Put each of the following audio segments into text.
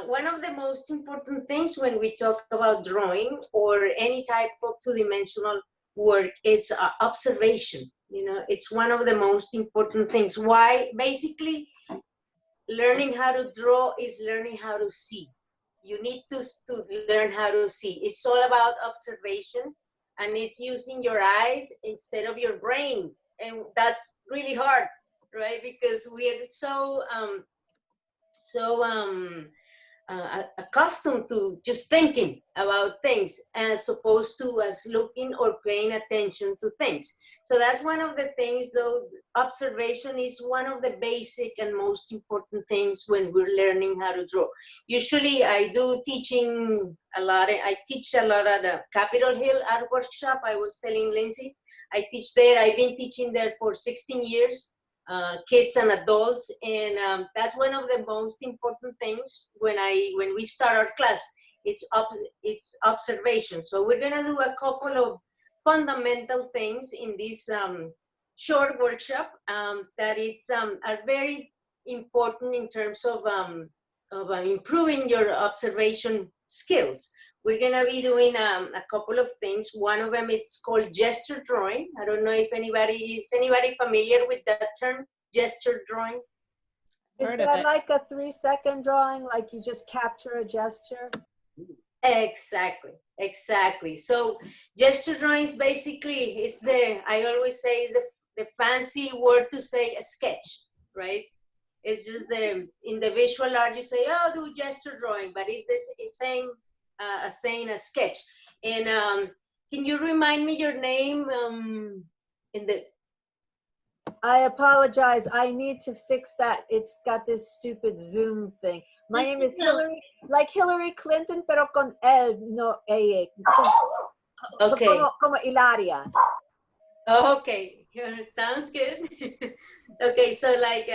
one of the most important things when we talk about drawing or any type of two-dimensional work is observation. You know, it's one of the most important things. Why? Basically, learning how to draw is learning how to see. You need to learn how to see. It's all about observation, and it's using your eyes instead of your brain. And that's really hard, right? Because we're so accustomed to just thinking about things as opposed to us looking or paying attention to things. So that's one of the things, though. Observation is one of the basic and most important things when we're learning how to draw. Usually I do teaching a lot. I teach a lot at the Capitol Hill Art Workshop. I was telling Lindsay, I teach there. I've been teaching there for 16 years. Kids and adults, and that's one of the most important things when we start our class. It's observation. So we're gonna do a couple of fundamental things in this short workshop that are very important in terms of improving your observation skills. We're gonna be doing a couple of things. One of them is called gesture drawing. I don't know if anybody familiar with that term, gesture drawing? Is that like a 3-second drawing, like you just capture a gesture? Exactly. So gesture drawings basically I always say is the fancy word to say a sketch, right? It's just in the visual art you say, oh, do gesture drawing, but it's the same as saying a sketch. And can you remind me your name I apologize. I need to fix that. It's got this stupid Zoom thing. My name is Hillary, like Hillary Clinton, pero con L, no A. Okay. Como Hilaria. Okay, sounds good. Okay, so like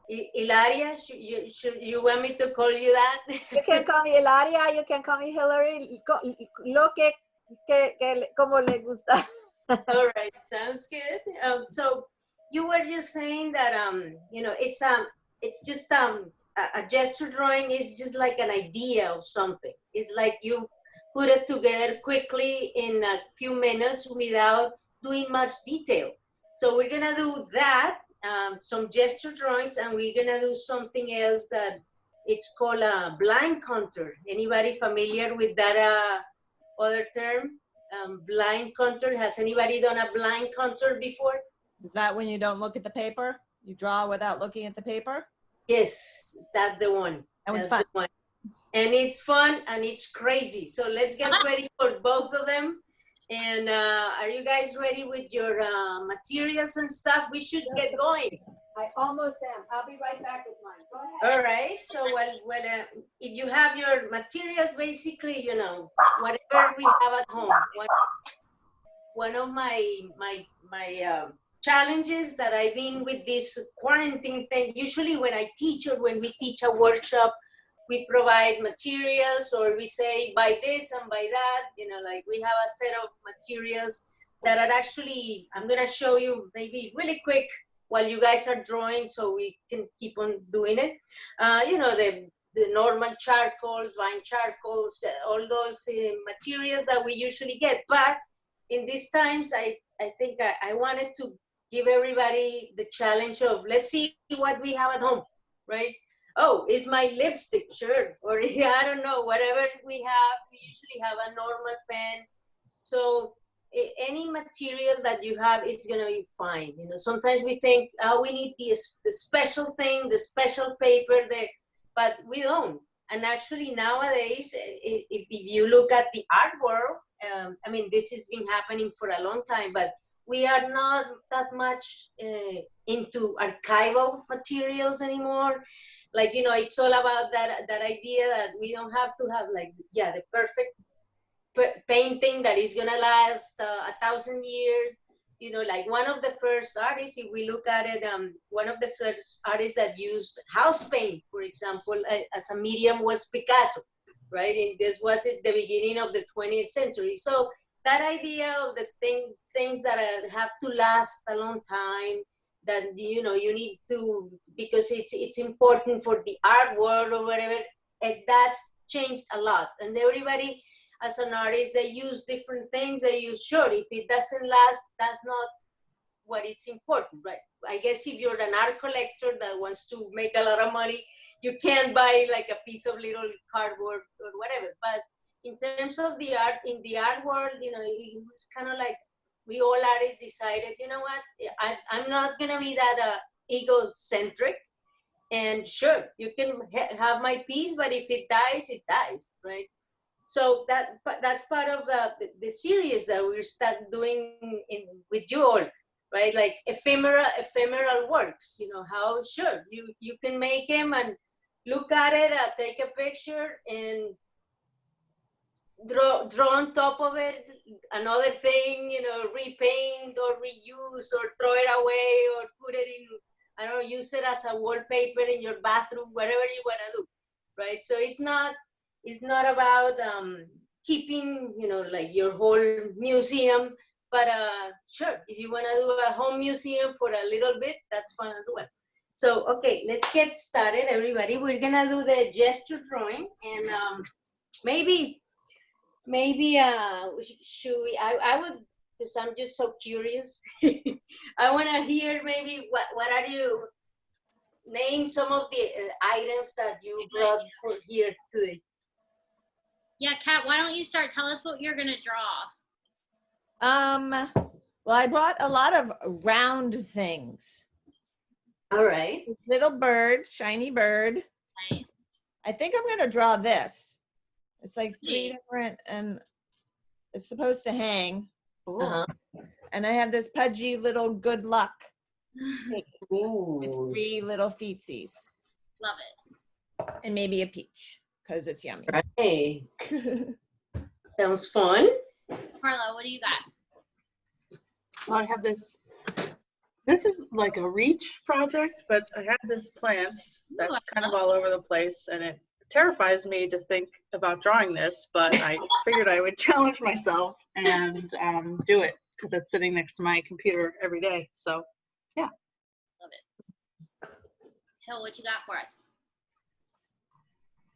Hilaria, you want me to call you that? You can call me Hilaria, you can call me Hillary, lo que como le gusta. All right, sounds good. So you were just saying that you know, it's just a gesture drawing is just like an idea of something. It's like you put it together quickly in a few minutes without doing much detail. So we're gonna do that, some gesture drawings, and we're gonna do something else that it's called a blind contour. Anybody familiar with that other term? Blind contour. Has anybody done a blind contour before? Is that when you don't look at the paper? You draw without looking at the paper? Yes, that's the one. And it's fun. And it's fun and it's crazy. So let's get ready for both of them. And are you guys ready with your materials and stuff? We should get going. I almost am. I'll be right back with mine. Go ahead. All right. So if you have your materials, basically, you know, whatever we have at home. One of my challenges that I've been with this quarantine thing, usually when I teach or when we teach a workshop, we provide materials or we say buy this and buy that, you know, like we have a set of materials that are actually, I'm gonna show you maybe really quick while you guys are drawing so we can keep on doing it. You know, the normal charcoals, vine charcoals, all those materials that we usually get. But in these times, I think I wanted to give everybody the challenge of, let's see what we have at home, right? Oh, is my lipstick? Sure. Or I don't know, whatever we have, we usually have a normal pen. So any material that you have, it's gonna be fine. You know, sometimes we think, oh, we need the special thing, the special paper, but we don't. And actually nowadays, if you look at the art world, I mean, this has been happening for a long time, but we are not that much into archival materials anymore. Like, you know, it's all about that idea that we don't have to have like, yeah, the perfect painting that is gonna last 1,000 years. You know, like one of the first artists, if we look at it, one of the first artists that used house paint, for example, as a medium was Picasso, right? And this was at the beginning of the 20th century. So that idea of the things that have to last a long time, that you know you need to, because it's important for the art world or whatever. And that's changed a lot. And everybody, as an artist, they use different things. They use, sure, if it doesn't last, that's not what it's important, right? I guess if you're an art collector that wants to make a lot of money, you can't buy like a piece of little cardboard or whatever. But in terms of the art, in the art world, you know, it was kind of like we all artists decided, you know what, I'm not gonna be that egocentric. And sure, you can have my piece, but if it dies, right? So that's part of the series that we start doing with you all, right? Like ephemeral works. You know how, sure, you can make them and look at it, take a picture, and draw on top of it another thing, you know, repaint or reuse or throw it away or put it in, I don't know, use it as a wallpaper in your bathroom, whatever you want to do, right? So it's not about keeping, you know, like your whole museum, but sure, if you want to do a home museum for a little bit, that's fine as well. So, okay, let's get started, everybody. We're gonna do the gesture drawing, and maybe should we, I would, because I'm just so curious. I want to hear maybe what are you, name some of the items that you brought for here today. Yeah, Kat, why don't you start? Tell us what you're gonna draw. Well, I brought a lot of round things. All right. Little bird, shiny bird. Nice. I think I'm gonna draw this. It's like 3 different, and it's supposed to hang. Uh-huh. And I have this pudgy little good luck Ooh. with 3 little feetsies. Love it. And maybe a peach, because it's yummy. Hey. Sounds fun. Carla, what do you got? Well, I have this is like a reach project, but I have this plant that's kind of all over the place, and it terrifies me to think about drawing this, but I figured I would challenge myself and do it because it's sitting next to my computer every day. So, yeah. Love it. Hill, what you got for us?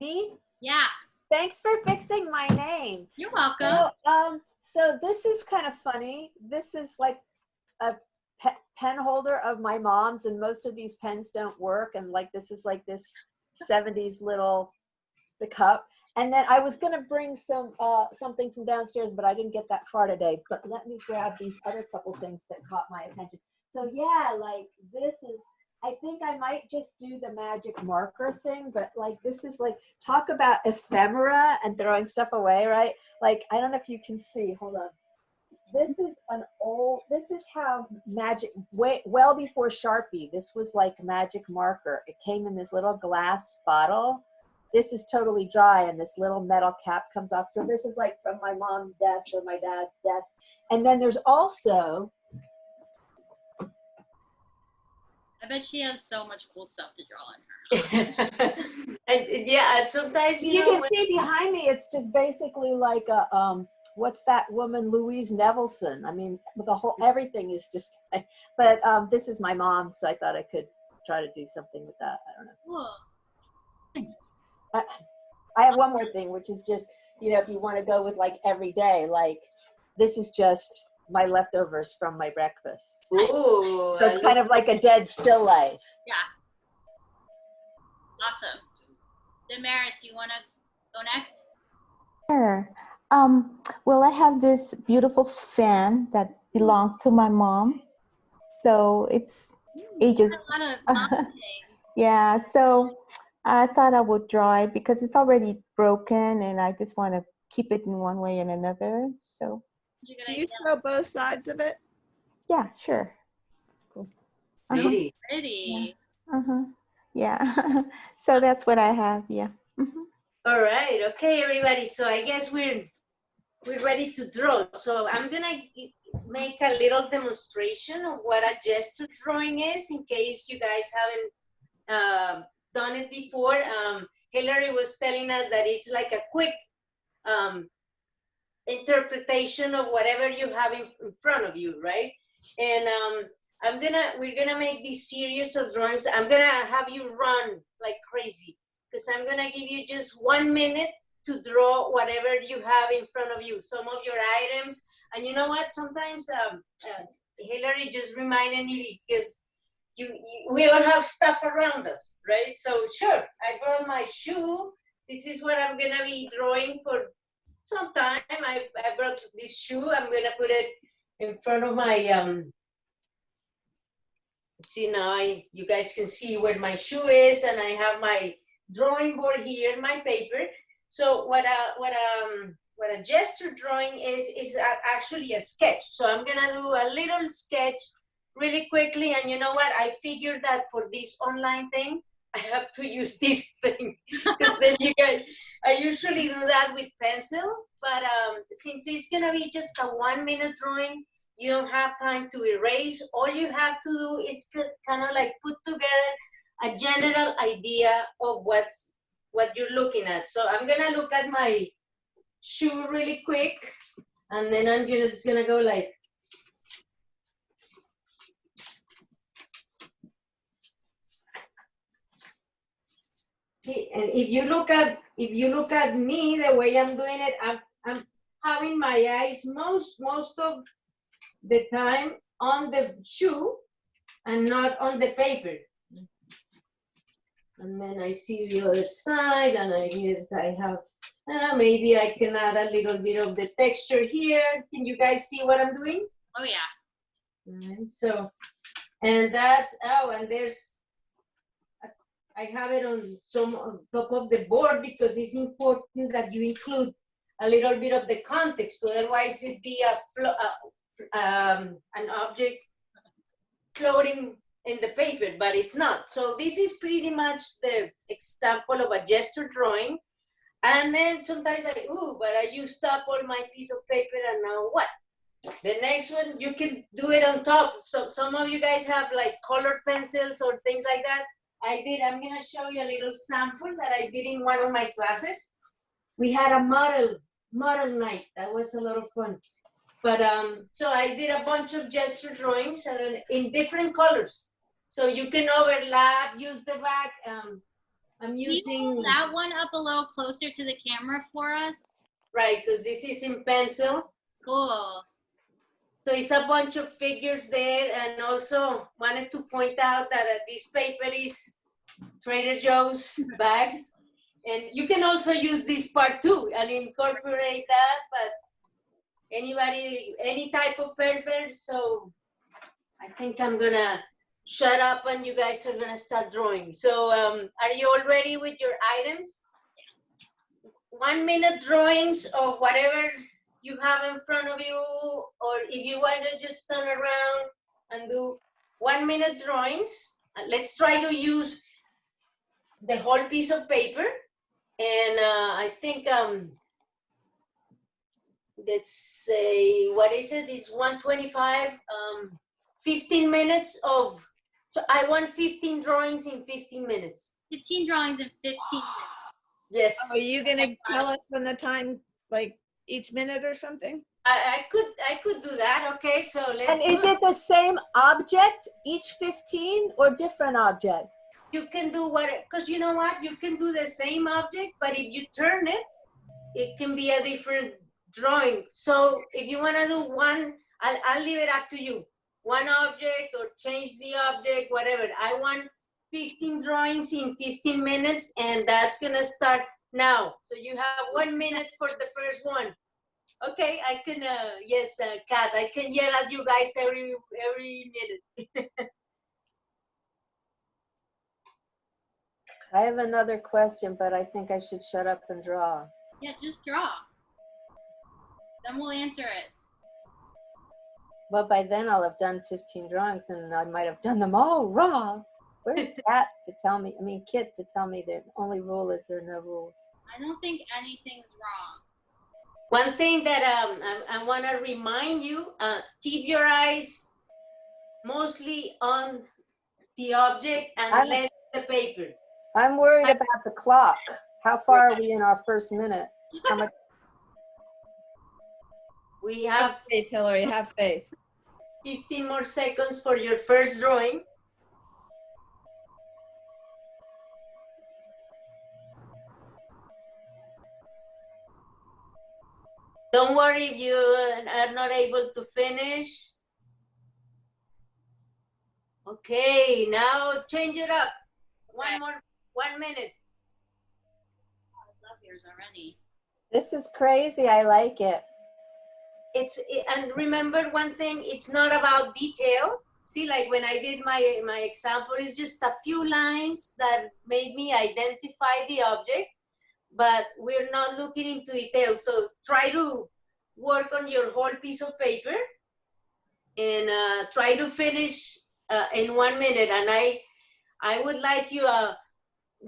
Me? Yeah. Thanks for fixing my name. You're welcome. So this is kind of funny. This is like a pen holder of my mom's, and most of these pens don't work. And like this is like this 70s little, the cup. And then I was gonna bring some something from downstairs, but I didn't get that far today. But let me grab these other couple things that caught my attention. So yeah, like this is, I think I might just do the magic marker thing, but like this is like, talk about ephemera and throwing stuff away, right? Like, I don't know if you can see, hold on. This is this is how magic, well before Sharpie, this was like magic marker. It came in this little glass bottle. This is totally dry, and this little metal cap comes off. So this is like from my mom's desk or my dad's desk. And then there's also, I bet she has so much cool stuff to draw on her. And yeah, sometimes you can see behind me, it's just basically like a, what's that woman, Louise Nevelson? I mean, the whole, everything is just, but this is my mom, so I thought I could try to do something with that. I don't know. Cool. I have one more thing, which is just, you know, if you want to go with like every day, like this is just my leftovers from my breakfast. Ooh, So it's kind of like a dead still life. Yeah. Awesome. Damaris, you want to go next? Sure. Well, I have this beautiful fan that belonged to my mom. So it just, A lot of mom things. yeah, so I thought I would draw it because it's already broken and I just want to keep it in one way and another. So, Do you show both sides of it? yeah, sure. Cool. pretty. Pretty. Uh-huh. Yeah. So that's what I have. Yeah. Mm-hmm. All right, okay, everybody. So I guess we're ready to draw. So I'm gonna make a little demonstration of what a gesture drawing is, in case you guys haven't done it before. Hillary was telling us that it's like a quick interpretation of whatever you have in front of you, right? And we're gonna make this series of drawings. I'm gonna have you run like crazy because I'm gonna give you just 1 minute to draw whatever you have in front of you, some of your items. And you know what? Sometimes Hillary just reminded me because we all have stuff around us, right? So sure, I brought my shoe. This is what I'm gonna be drawing for some time. I brought this shoe. I'm gonna put it in front of my see now you guys can see where my shoe is, and I have my drawing board here, my paper. So what a gesture drawing is actually a sketch. So I'm gonna do a little sketch really quickly, and you know what? I figured that for this online thing, I have to use this thing because then you guys. I usually do that with pencil, but since it's gonna be just a 1 minute drawing, you don't have time to erase. All you have to do is kind of like put together a general idea of what you're looking at. So I'm gonna look at my shoe really quick, and then I'm just gonna go like, see, and if you look at me, the way I'm doing it, I'm having my eyes most of the time on the shoe and not on the paper. And then I see the other side, and I guess I have, maybe I can add a little bit of the texture here. Can you guys see what I'm doing? Oh yeah. All right, so, and that's, oh, and there's, I have it on top of the board because it's important that you include a little bit of the context. Otherwise, it'd be an object floating in the paper, but it's not. So this is pretty much the example of a gesture drawing. And then sometimes like, ooh, but I used up all my piece of paper, and now what? The next one, you can do it on top. So some of you guys have like colored pencils or things like that. I'm gonna show you a little sample that I did in one of my classes. We had a model night. That was a lot of fun. But so I did a bunch of gesture drawings in different colors. So you can overlap, use the back. I'm using. Can you hold that one up a little closer to the camera for us? Right, because this is in pencil. Cool. So it's a bunch of figures there, and also wanted to point out that this paper is Trader Joe's bags. And you can also use this part too and incorporate that, but anybody, any type of paper. So I think I'm gonna shut up and you guys are gonna start drawing. So are you all ready with your items? 1 minute drawings of whatever you have in front of you, or if you want to just turn around and do 1 minute drawings. Let's try to use the whole piece of paper. And I think, let's say, what is it? It's 125, 15 minutes of, so I want 15 drawings in 15 minutes. 15 drawings in 15 minutes. Yes. Are you gonna tell us when the time, like each minute or something? I could do that. Okay, so let's. And is it the same object, each 15, or different objects? You can do what, because you know what? You can do the same object, but if you turn it, it can be a different drawing. So if you want to do one, I'll leave it up to you. One object or change the object, whatever. I want 15 drawings in 15 minutes, and that's gonna start now. So you have 1 minute for the first one. Okay, I can, yes, Kat, I can yell at you guys every minute. I have another question, but I think I should shut up and draw. Yeah, just draw. Then we'll answer it. Well, by then I'll have done 15 drawings, and I might have done them all wrong. Where's Kat to tell me, Kit to tell me the only rule is there are no rules. I don't think anything's wrong. One thing that I want to remind you, keep your eyes mostly on the object and less the paper. I'm worried about the clock. How far are we in our first minute? How much? We Have have faith, Hillary, have faith. 15 more seconds for your first drawing. Don't worry if you are not able to finish. Okay, now change it up. One more, 1 minute. I love yours already. This is crazy. I like it. And remember one thing, it's not about detail. See, like when I did my example, it's just a few lines that made me identify the object, but we're not looking into detail. So try to work on your whole piece of paper and try to finish in 1 minute. And I would like you,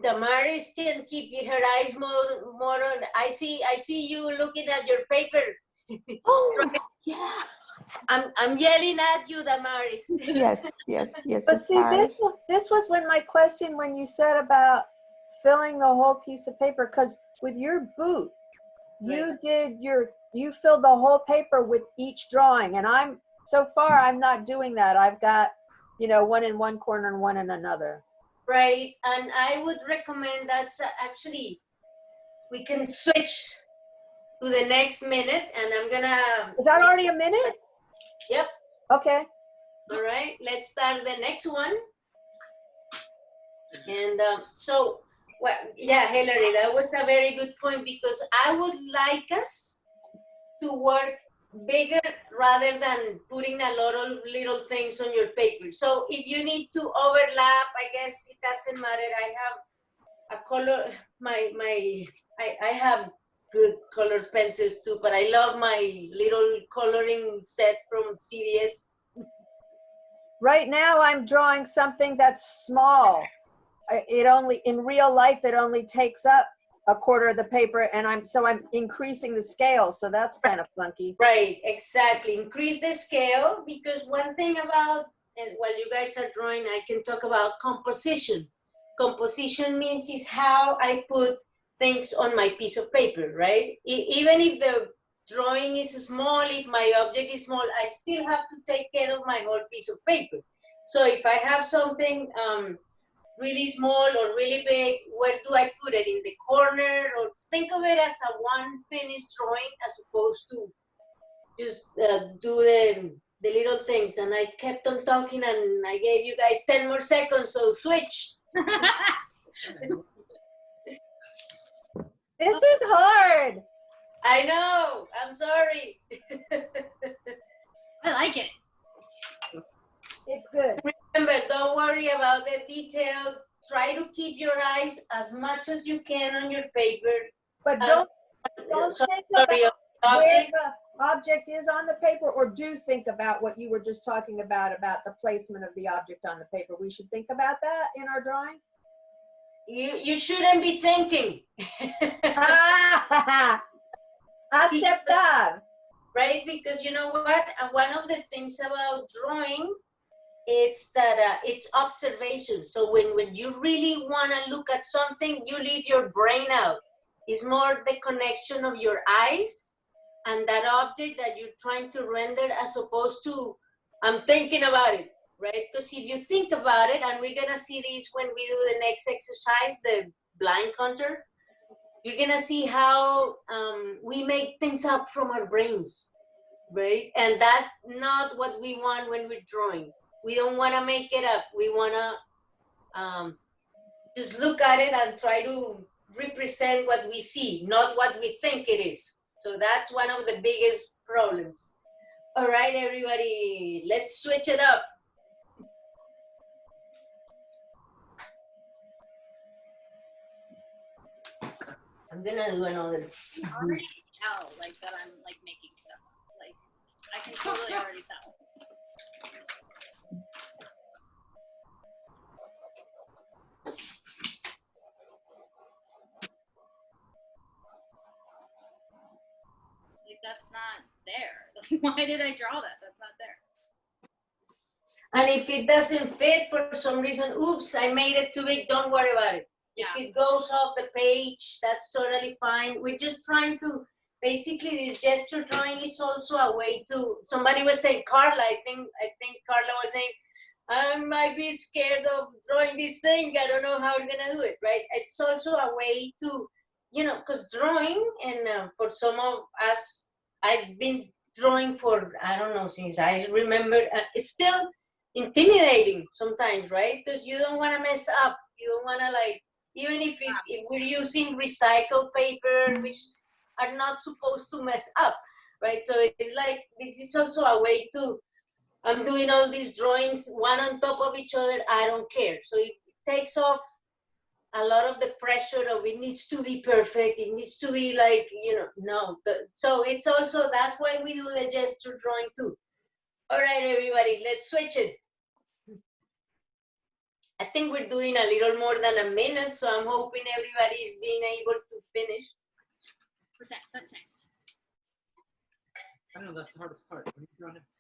Damaris can keep her eyes more on. I see you looking at your paper. Oh, yeah. I'm yelling at you, Damaris. Yes, yes, yes. But It's see, hard. this was when my question when you said about filling the whole piece of paper, because with your boot, you you filled the whole paper with each drawing, and so far I'm not doing that. I've got, one in one corner and one in another. Right, and I would recommend that's actually, we can switch to the next minute, and I'm gonna. Is that already a minute? Yep. Okay. All right, let's start the next one. And so, well, yeah, Hillary, that was a very good point, because I would like us to work bigger rather than putting a lot of little things on your paper. So if you need to overlap, I guess it doesn't matter. I have a color, I have good colored pencils too, but I love my little coloring set from CVS. Right now I'm drawing something that's small. In real life, it only takes up a quarter of the paper, and I'm increasing the scale, so that's kind of funky. Right, exactly. Increase the scale, because one thing about, and while you guys are drawing, I can talk about composition. Composition means is how I put things on my piece of paper, right? Even if the drawing is small, if my object is small, I still have to take care of my whole piece of paper. So if I have something really small or really big, where do I put it? In the corner? Or think of it as a one finished drawing, as opposed to just do the little things. And I kept on talking, and I gave you guys 10 more seconds, so switch. This is hard. I know, I'm sorry. I like it. It's good. Remember, don't worry about the detail. Try to keep your eyes as much as you can on your paper. But don't think about where the object is on the paper, or do think about what you were just talking about the placement of the object on the paper. We should think about that in our drawing. You shouldn't be thinking. Aceptar. Right? Because you know what? One of the things about drawing, it's that it's observation. So when you really want to look at something, you leave your brain out. It's more the connection of your eyes and that object that you're trying to render, as opposed to I'm thinking about it, right? Because if you think about it, and we're gonna see this when we do the next exercise, the blind counter, you're gonna see how we make things up from our brains, right? And that's not what we want when we're drawing. We don't want to make it up. We want to just look at it and try to represent what we see, not what we think it is. So that's one of the biggest problems. All right, everybody, let's switch it up. I'm gonna do another. I already tell like that I'm like making stuff up. Like I can totally already tell. Like that's not there. Why did I draw that? That's not there. And if it doesn't fit for some reason, oops, I made it too big, don't worry about it. Yeah. If it goes off the page, that's totally fine. We're just trying to basically this gesture drawing is also a way to, somebody was saying, Carla, I think Carla was saying, I might be scared of drawing this thing. I don't know how I'm gonna do it, right? It's also a way to, you know, because drawing, and for some of us, I've been drawing for, I don't know, since I remember, it's still intimidating sometimes, right? Because you don't want to mess up. You don't want to, like, even if we're using recycled paper, which are not supposed to mess up, right? So it's like, this is also a way to, I'm doing all these drawings one on top of each other, I don't care. So it takes off a lot of the pressure of it needs to be perfect, it needs to be like, you know, no. So it's also, that's why we do the gesture drawing too. All right, everybody, let's switch it. I think we're doing a little more than a minute, so I'm hoping everybody's being able to finish. What's next? What's next? I know that's the hardest part. What are you drawing next?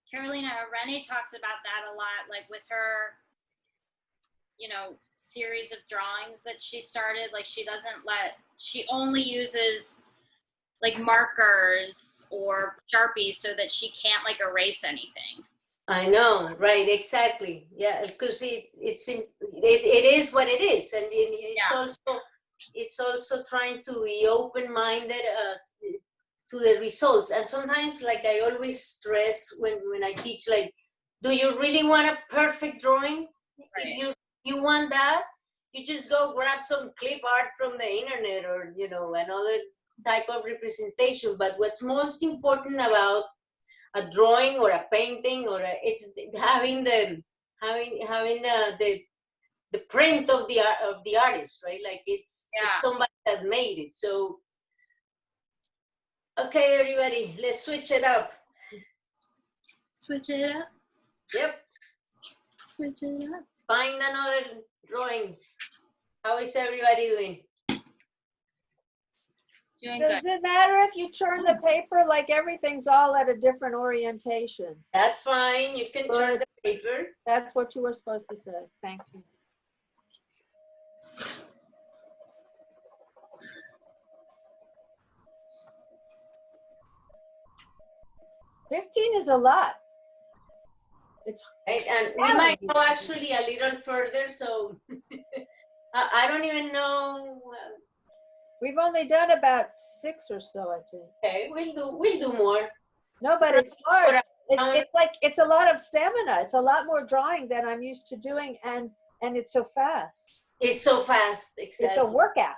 Carolina Rennie talks about that a lot, like with her, you know, series of drawings that she started. Like she only uses like markers or Sharpies so that she can't like erase anything. I know, right? Exactly. Yeah, because it is what it is, and it's also trying to be open-minded to the results. And sometimes, like I always stress when I teach, like, do you really want a perfect drawing? Right. If you want that, you just go grab some clip art from the internet, or, you know, another type of representation. But what's most important about a drawing or a painting, or it's having the print of the artist, right? Like it's somebody that made it. So okay, everybody, let's switch it up. Switch it up. Yep. Switch it up. Find another drawing. How is everybody doing? Doing Does good. it matter if you turn the paper? Like everything's all at a different orientation. That's fine. You can turn the paper. That's what you were supposed to say. Thank you. $15 is a lot. It's Right, and we might go actually a little further. So I don't even know. We've only done about 6 or so, I think. Okay, we'll do more. No, but it's hard. It's a lot of stamina. It's a lot more drawing than I'm used to doing, and it's so fast. It's so fast. Exactly. It's a workout.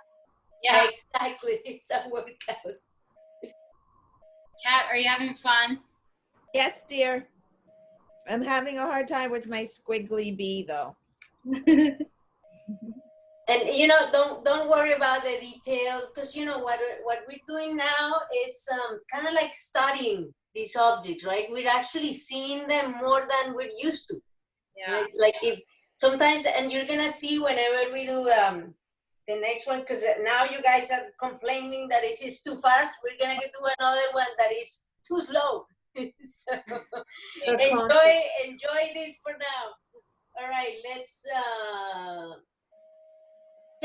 Yeah. Exactly. It's a workout. Kat, are you having fun? Yes, dear. I'm having a hard time with my squiggly bee though. And you know, don't worry about the detail, because you know what we're doing now, it's kind of like studying these objects, right? We're actually seeing them more than we're used to. Yeah. Right? Like if sometimes, and you're gonna see whenever we do the next one, because now you guys are complaining that it is too fast. We're gonna do another one that is too slow. So enjoy this for now. All right, let's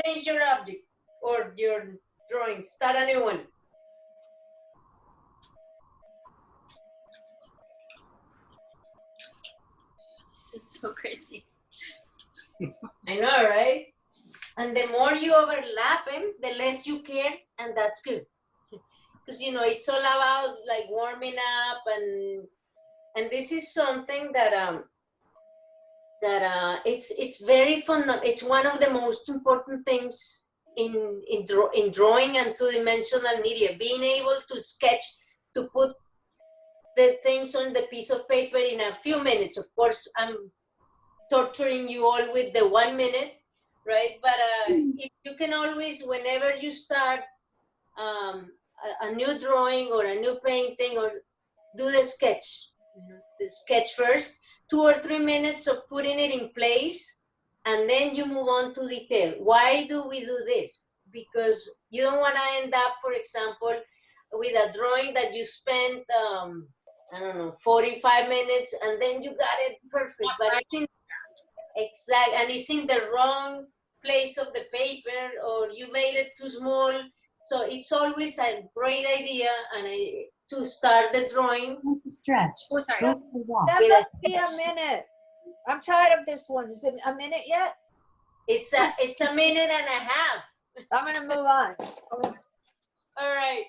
change your object or your drawing. Start a new one. This is so crazy. I know, right? And the more you overlap them, the less you care, and that's good. Because you know, it's all about like warming up, and this is something that it's very fun. It's one of the most important things in drawing and two-dimensional media. Being able to sketch, to put the things on the piece of paper in a few minutes. Of course, I'm torturing you all with the 1 minute, right? But if you can always, whenever you start a new drawing or a new painting, or do the sketch. The sketch first, 2 or 3 minutes of putting it in place, and then you move on to detail. Why do we do this? Because you don't want to end up, for example, with a drawing that you spent, I don't know, 45 minutes, and then you got it perfect. But Exactly, and it's in the wrong place of the paper, or you made it too small. So it's always a great idea to start the drawing. Stretch. Oh, sorry. Go for a walk. That With a must be a sketch. minute. I'm tired of this one. Is it a minute yet? It's a minute and a half. I'm gonna move on. All right,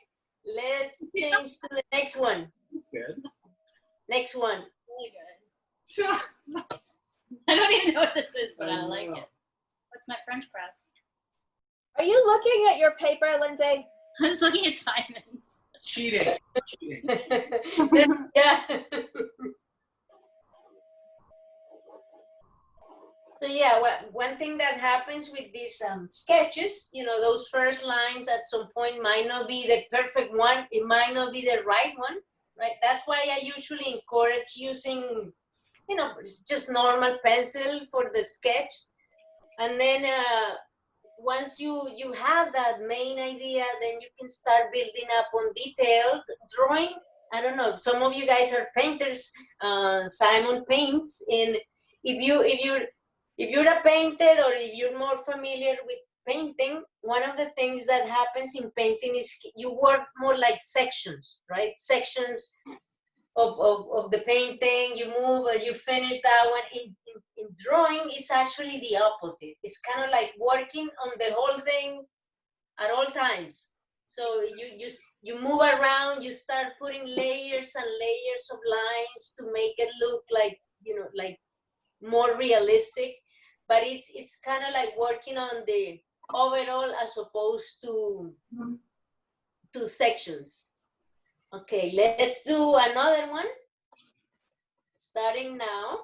let's change to the next one. That's good. Next one. Really good. I don't even know what this is, but I like it. What's my French press? Are you looking at your paper, Lindsay? I was looking at Simon's. Cheating. Cheating. Yeah. So yeah, one thing that happens with these sketches, you know, those first lines at some point might not be the perfect one. It might not be the right one, right? That's why I usually encourage using, you know, just normal pencil for the sketch. And then once you have that main idea, then you can start building up on detailed drawing. I don't know, some of you guys are painters. Simon paints, and if you're a painter, or if you're more familiar with painting, one of the things that happens in painting is you work more like sections, right? Sections of the painting, you move, you finish that one. In drawing, it's actually the opposite. It's kind of like working on the whole thing at all times. So you move around, you start putting layers and layers of lines to make it look like, you know, like more realistic. But it's kind of like working on the overall as opposed to sections. Okay, let's do another one. Starting now.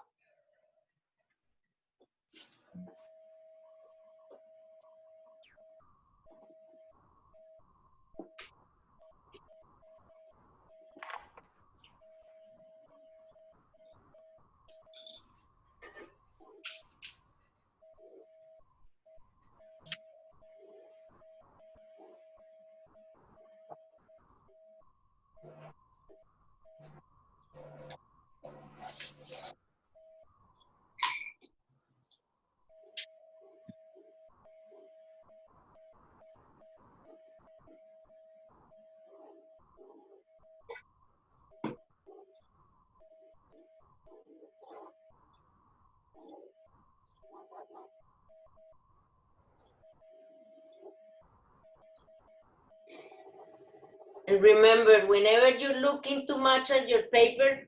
And remember, whenever you're looking too much at your paper,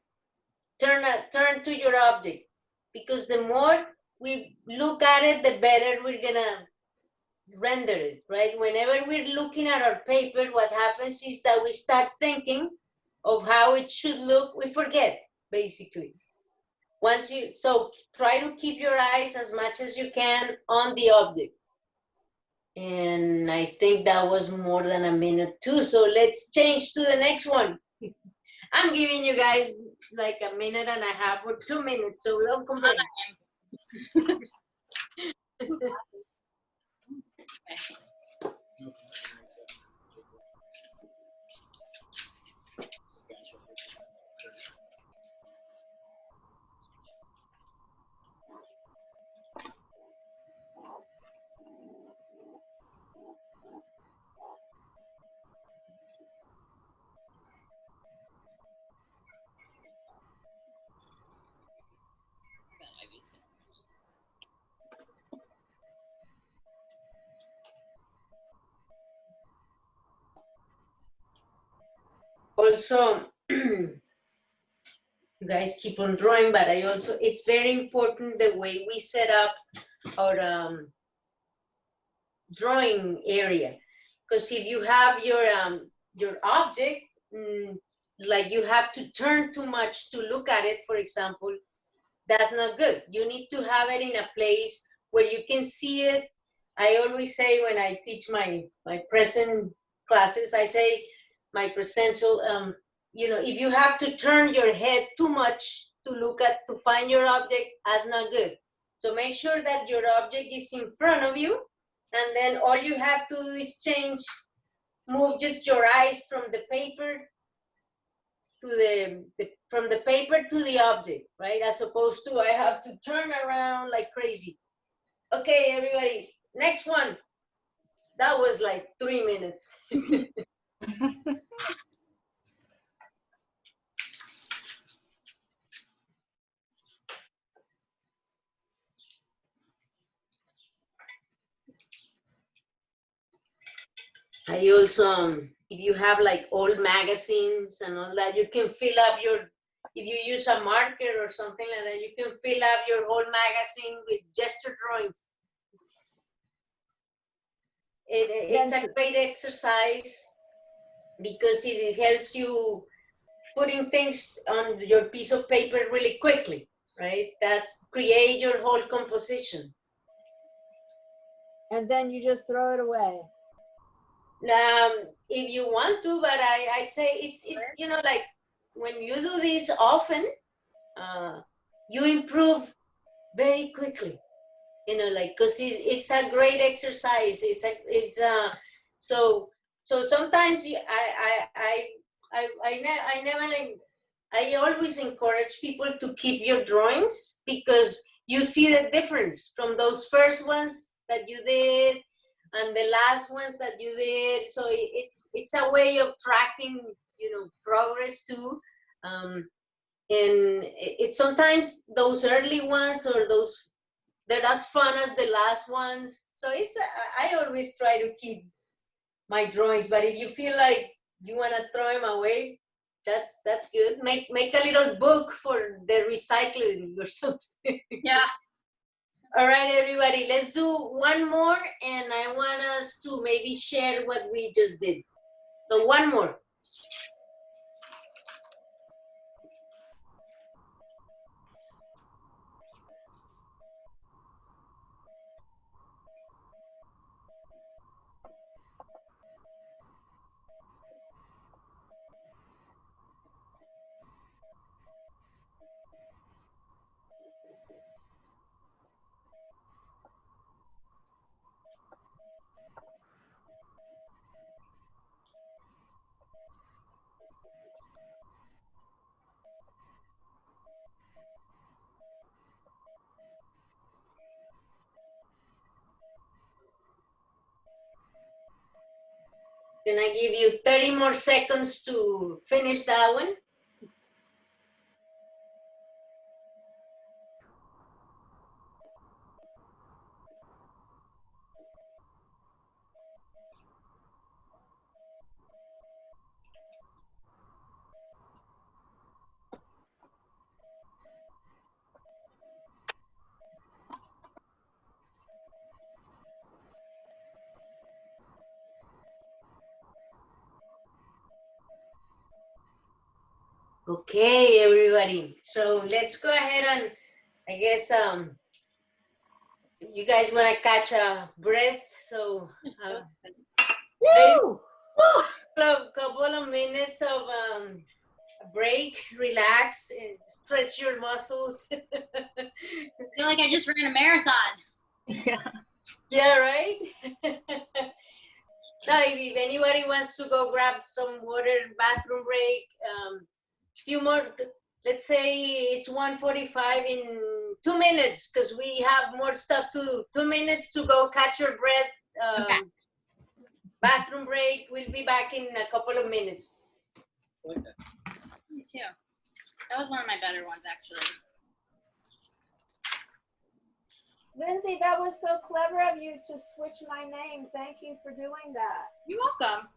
turn to your object, because the more we look at it, the better we're gonna render it, right? Whenever we're looking at our paper, what happens is that we start thinking of how it should look. We forget, basically. So try to keep your eyes as much as you can on the object. And I think that was more than a minute too. So let's change to the next one. I'm giving you guys like a minute and a half or 2 minutes, so don't complain. Also, you guys keep on drawing, but it's very important the way we set up our drawing area. Because if you have your object, like you have to turn too much to look at it, for example, that's not good. You need to have it in a place where you can see it. I always say when I teach my present classes, I say my presential, you know, if you have to turn your head too much to find your object, that's not good. So make sure that your object is in front of you, and then all you have to do is move just your eyes from the paper to from the paper to the object, right? As opposed to I have to turn around like crazy. Okay, everybody, next one. That was like 3 minutes. I also, if you have like old magazines and all that, you can fill up if you use a marker or something like that, you can fill up your whole magazine with gesture drawings. It's a great exercise because it helps you putting things on your piece of paper really quickly, right? That's create your whole composition. And then you just throw it away. If you want to, but I'd say it's like when you do this often, you improve very quickly. Like because it's a great exercise. So sometimes I always encourage people to keep your drawings because you see the difference from those first ones that you did and the last ones that you did. So it's a way of tracking, progress too. And it's sometimes those early ones or those, they're as fun as the last ones. So I always try to keep my drawings, but if you feel like you want to throw them away, that's good. Make a little book for the recycling or something. Yeah. All right, everybody, let's do one more, and I want us to maybe share what we just did. So one more. Can I give you 30 more seconds to finish that one? Okay, everybody. So let's go ahead and I guess you guys want to catch a breath. So Woo! a couple of minutes of break, relax, and stretch your muscles. I feel like I just ran a marathon. Yeah. Yeah, right? Now, if anybody wants to go grab some water, bathroom break, few more, let's say it's 1:45 in 2 minutes, because we have more stuff to do. 2 minutes to go catch your breath. Okay. Bathroom break. We'll be back in a couple of minutes. Me too. That was one of my better ones, actually. Lindsay, that was so clever of you to switch my name. Thank you for doing that. You're welcome.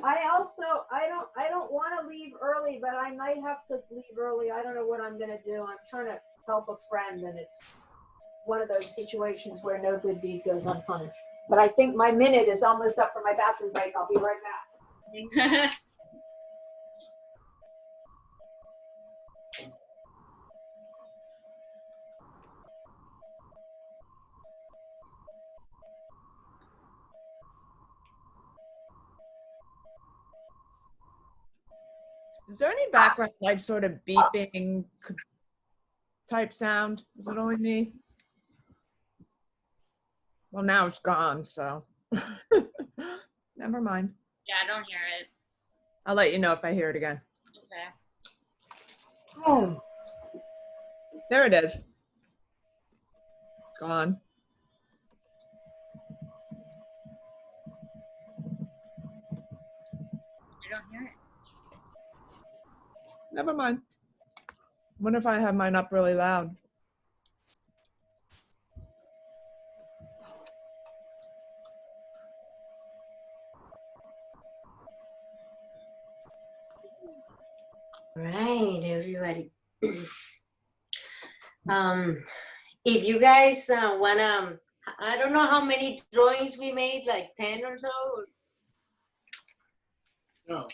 I don't want to leave early, but I might have to leave early. I don't know what I'm gonna do. I'm trying to help a friend, and it's one of those situations where no good deed goes unpunished. But I think my minute is almost up for my bathroom break. I'll be right back. Is there any background, like sort of beeping type sound? Is it only me? Well, now it's gone, so never mind. Yeah, I don't hear it. I'll let you know if I hear it again. Okay. Oh. There it is. Gone. I don't hear it. Never mind. Wonder if I have mine up really loud. Right, everybody. If you guys wanna, I don't know how many drawings we made, like 10 or so. No.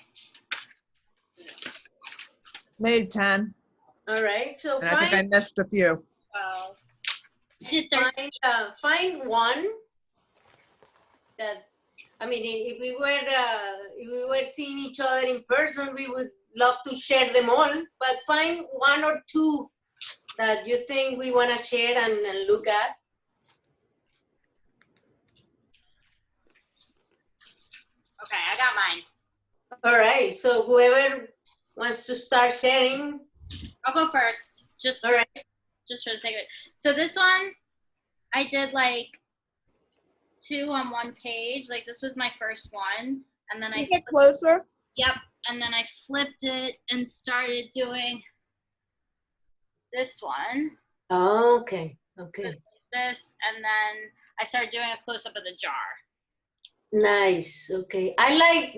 Made 10. All right, so And I think I missed a few. Well, I did 13. find one that, I mean, if we were seeing each other in person, we would love to share them all. But find one or two that you think we want to share and look at. Okay, I got mine. All right, so whoever wants to start sharing. I'll go first. All right. Just for the sake of it. So this one, I did like 2 on one page. Like this was my first one, and then Can you get closer? Yep, and then I flipped it and started doing this one. Oh, okay. Okay. This, and then I started doing a close up of the jar. Nice. Okay. I like,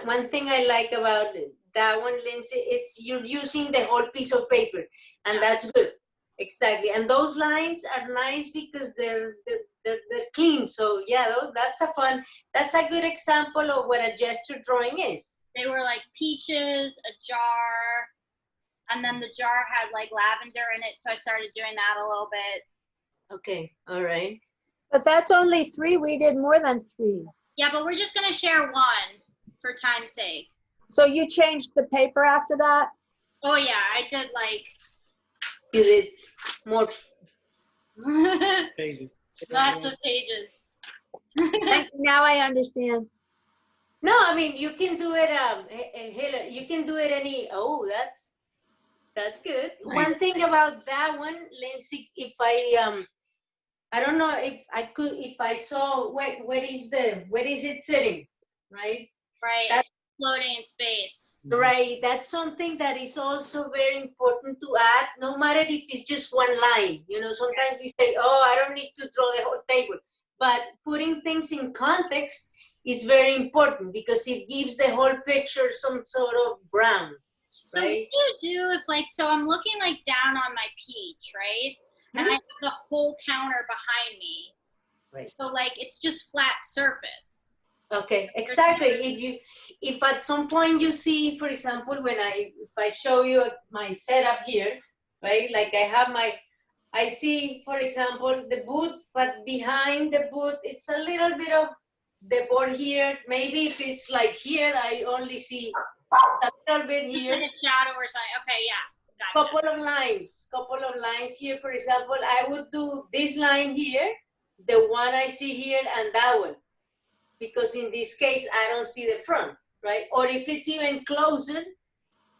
one thing I like about that one, Lindsay, it's you're using the whole piece of paper, and that's good. Exactly. And those lines are nice because they're clean. So yeah, that's a good example of what a gesture drawing is. They were like peaches, a jar, and then the jar had like lavender in it. So I started doing that a little bit. Okay. All right. But that's only 3. We did more than 3. Yeah, but we're just gonna share one for time's sake. So you changed the paper after that? Oh yeah, I did like. You did more. Pages. Lots of pages. Now I understand. No, I mean you can do it. You can do it any. Oh, that's good. One thing about that one, Lindsay, if I don't know if I saw where is it sitting, right? Right. That's floating in space. right. That's something that is also very important to add, no matter if it's just one line. Sometimes we say, oh, I don't need to draw the whole table. But putting things in context is very important because it gives the whole picture some sort of ground, So right? what do you do if so I'm looking like down on my peach, right? And I have the whole counter behind me. Right. So it's just flat surface. Okay, exactly. If at some point you see, for example, if I show you my setup here, right? Like I see, for example, the boot, but behind the boot, it's a little bit of the board here. Maybe if it's like here, I only see a little bit here. Like a shadow or something. Okay, yeah. Gotcha. Couple of lines here. For example, I would do this line here, the one I see here, and that one. Because in this case, I don't see the front, right? Or if it's even closer,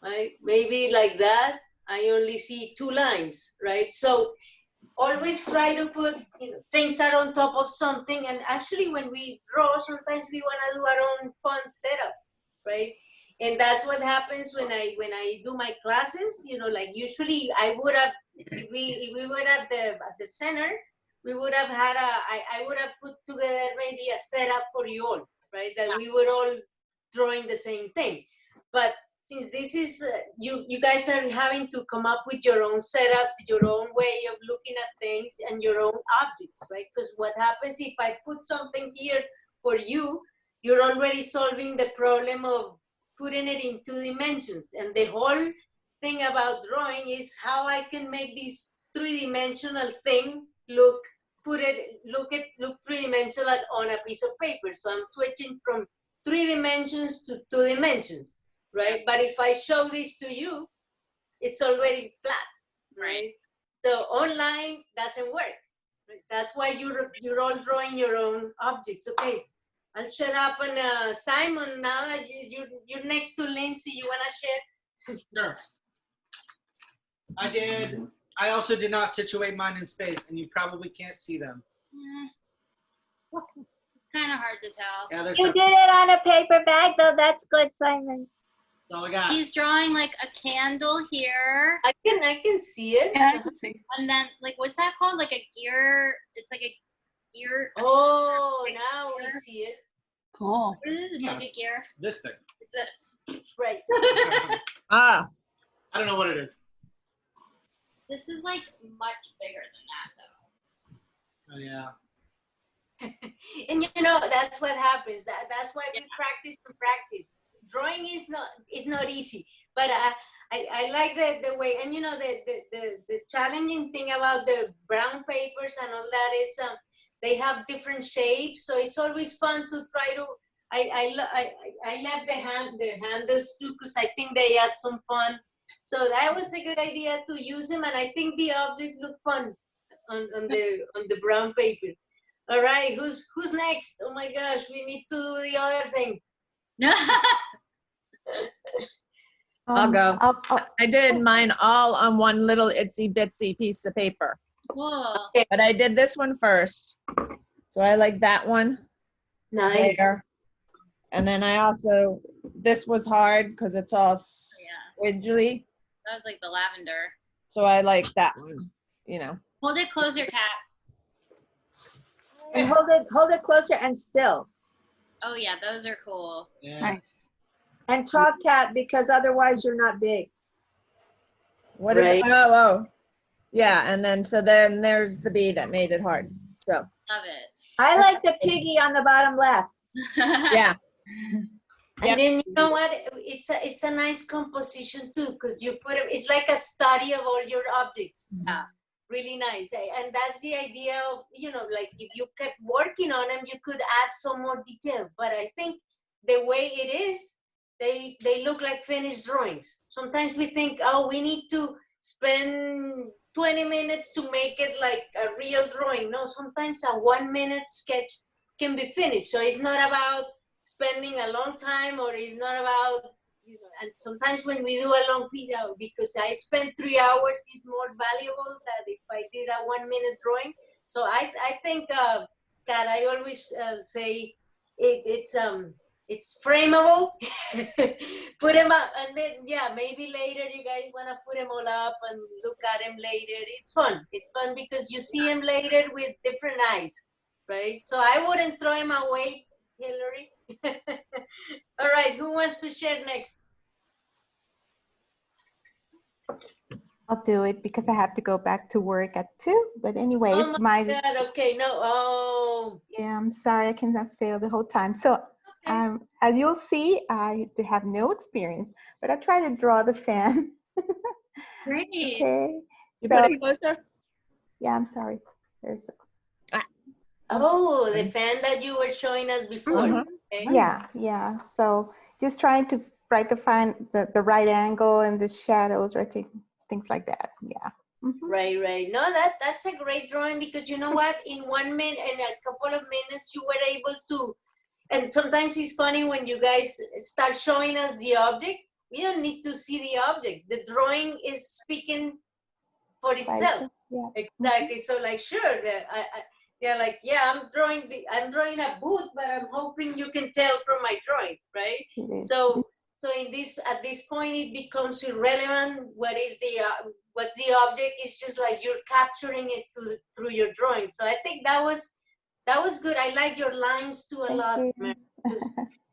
right? Maybe like that, I only see 2 lines, right? So always try to put things are on top of something. And actually, when we draw, sometimes we want to do our own fun setup, right? And that's what happens when I do my classes. Usually I would have, if we were at the center, we would have had I would have put together maybe a setup for you all, right? That we were all drawing the same thing. But since this is, you guys are having to come up with your own setup, your own way of looking at things and your own objects, right? Because what happens if I put something here for you, you're already solving the problem of putting it in 2 dimensions. And the whole thing about drawing is how I can make this 3-dimensional thing look 3-dimensional on a piece of paper. So I'm switching from 3 dimensions to 2 dimensions, right? But if I show this to you, it's already flat, right? So online doesn't work. Right? That's why you're all drawing your own objects. Okay, I'll shut up. And Simon, now that you're next to Lindsay, you wanna share? Sure. I also did not situate mine in space, and you probably can't see them. Kind of hard to tell. Yeah, they're You tough. did it on a paper bag, though. That's good, Simon. That's all I got. He's drawing like a candle here, I can see it. Yeah, I can see. and then like what's that called? Like a gear. It's like a gear. Oh, now we see it. Cool. What is it? It's like a gear. This thing. It's this. Right. Ah, I don't know what it is. This is like much bigger than that, though. Oh yeah. And you know, that's what happens. That's why we practice and practice. Drawing is not easy, but I like the way, and you know, the challenging thing about the brown papers and all that is they have different shapes, so it's always fun to try to. I like the handles too, because I think they add some fun. So that was a good idea to use them, and I think the objects look fun on the brown paper. All right, who's next? Oh my gosh, we need to do the other thing. I'll go. I'll- I did mine all on one little itsy bitsy piece of paper, Cool. but I did this one first. So I like that one Nice. later. And then I also, this was hard because it's all squiggly. That was like the lavender. So I like that one, you know. Hold it closer, Kat. And hold it closer and still. Oh yeah, those are cool. Yeah. Nice. And talk, Cat, because otherwise you're not big. What is it? Right. Oh. Yeah, and then, so then there's the bee that made it hard. So, Love it. I like the piggy on the bottom left. yeah. And Yep. then you know what? It's a nice composition too, because you put it. It's like a study of all your objects. Yeah. Really nice, and that's the idea of, you know, like if you kept working on them, you could add some more detail. But I think the way it is, they look like finished drawings. Sometimes we think, oh, we need to spend 20 minutes to make it like a real drawing. No, sometimes a 1 minute sketch can be finished. So it's not about spending a long time, or it's not about, you know, and sometimes when we do a long video, because I spend 3 hours, is more valuable than if I did a 1 minute drawing. So I think, Kat, I always say it's frameable. Put them up, and then maybe later you guys want to put them all up and look at them later. It's fun. It's fun because you see them later with different eyes, right? So I wouldn't throw them away, Hillary. All right, who wants to share next? I'll do it because I have to go back to work at 2. But anyways, Oh my God, okay, no, oh. yeah, I'm sorry I cannot stay the whole time. So as you'll see, I have no experience, but I try to draw the fan. Great. Okay. You So put it closer? yeah, I'm sorry. There's Oh, the fan that you were showing us before. Mhm. Okay. yeah. So just trying to find the right angle and the shadows, or things like that. Yeah. Mhm. Right. No, that's a great drawing, because you know what? In 1 minute, in a couple of minutes, you were able to. And sometimes it's funny when you guys start showing us the object. We don't need to see the object. The drawing is speaking for itself. Yeah. Exactly. So like, sure, I'm drawing a boot, but I'm hoping you can tell from my drawing, right? It is. So at this point it becomes irrelevant what's the object. It's just like you're capturing it through your drawing. So I think that was good. I like your lines too a Thank lot, you. man, because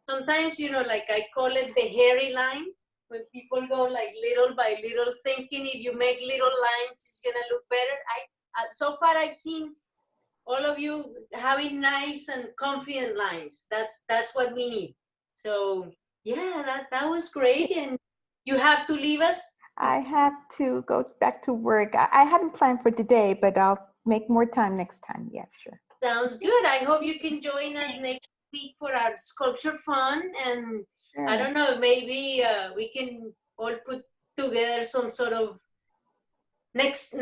sometimes, you know, like I call it the hairy line, when people go like little by little, thinking if you make little lines it's gonna look better. So far I've seen all of you having nice and confident lines. That's what we need. So yeah, that was great. And you have to leave us. I have to go back to work. I hadn't planned for today, but I'll make more time next time. Yeah, sure. Sounds good. I hope you can join us next week for our sculpture fun. And I don't know, maybe we can all put together some sort of next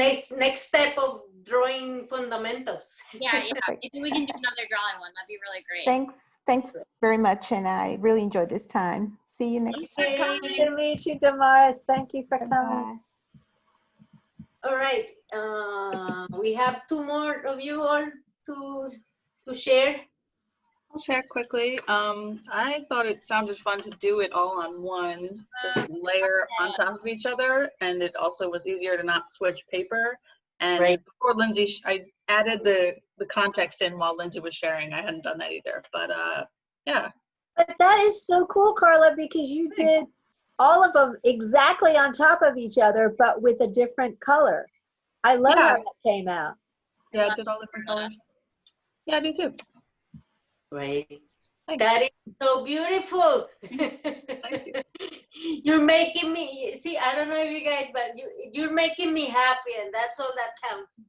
step of drawing fundamentals. Yeah. Maybe we can do another drawing one. That'd be really great. Thanks very much, and I really enjoyed this time. See you next time. Okay. Nice to meet you, Damaris. Thank you for coming. Bye. All right. We have two more of you all to share. I'll share quickly. I thought it sounded fun to do it all on one, just layer on top of each other, and it also was easier to not switch paper. And Right. before Lindsay, I added the context in while Lindsay was sharing. I hadn't done that either, but yeah. But that is so cool, Carla, because you did all of them exactly on top of each other, but with a different color. I love Yeah. how that came out. Yeah, I did all different colors. Yeah, I do too. Right. Thanks. That is so beautiful. Thank you. You're making me see. I don't know if you guys, but you're making me happy, and that's all that counts.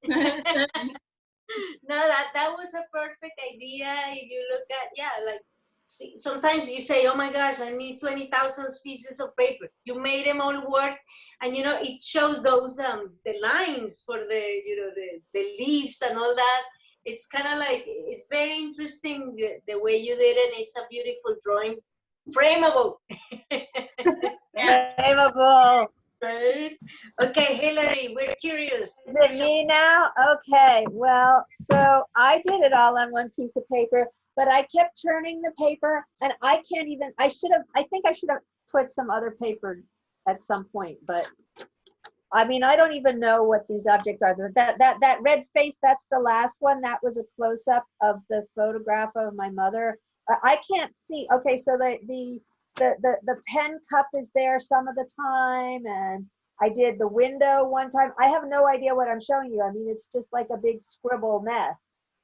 No, that was a perfect idea. If you look at like, see, sometimes you say, "Oh my gosh, I need 20,000 pieces of paper." You made them all work, and it shows those the lines for the leaves and all that. It's kind of like, it's very interesting the way you did it. It's a beautiful drawing, frameable. Frameable. Right? Okay, Hillary, we're curious. Is it me now? Okay, well, so I did it all on one piece of paper, but I kept turning the paper, and I think I should have put some other paper at some point, but I mean, I don't even know what these objects are. That red face, that's the last one. That was a close-up of the photograph of my mother. I can't see. Okay, so the pen cup is there some of the time, and I did the window one time. I have no idea what I'm showing you. I mean, it's just like a big scribble mess.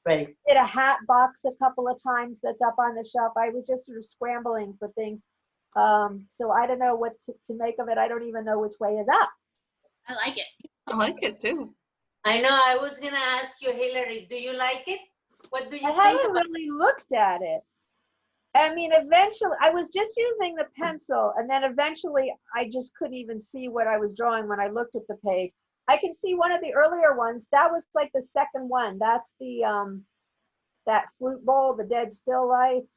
Right. Did a hat box a couple of times that's up on the shelf. I was just sort of scrambling for things. So I don't know what to make of it. I don't even know which way is up. I like it. I like it too. I know. I was gonna ask you, Hillary, do you like it? What do you I think haven't about? really looked at it. I mean, eventually, I was just using the pencil, and then eventually I just couldn't even see what I was drawing when I looked at the page. I can see one of the earlier ones. That was like the second one. That's the that fruit bowl, the dead still life.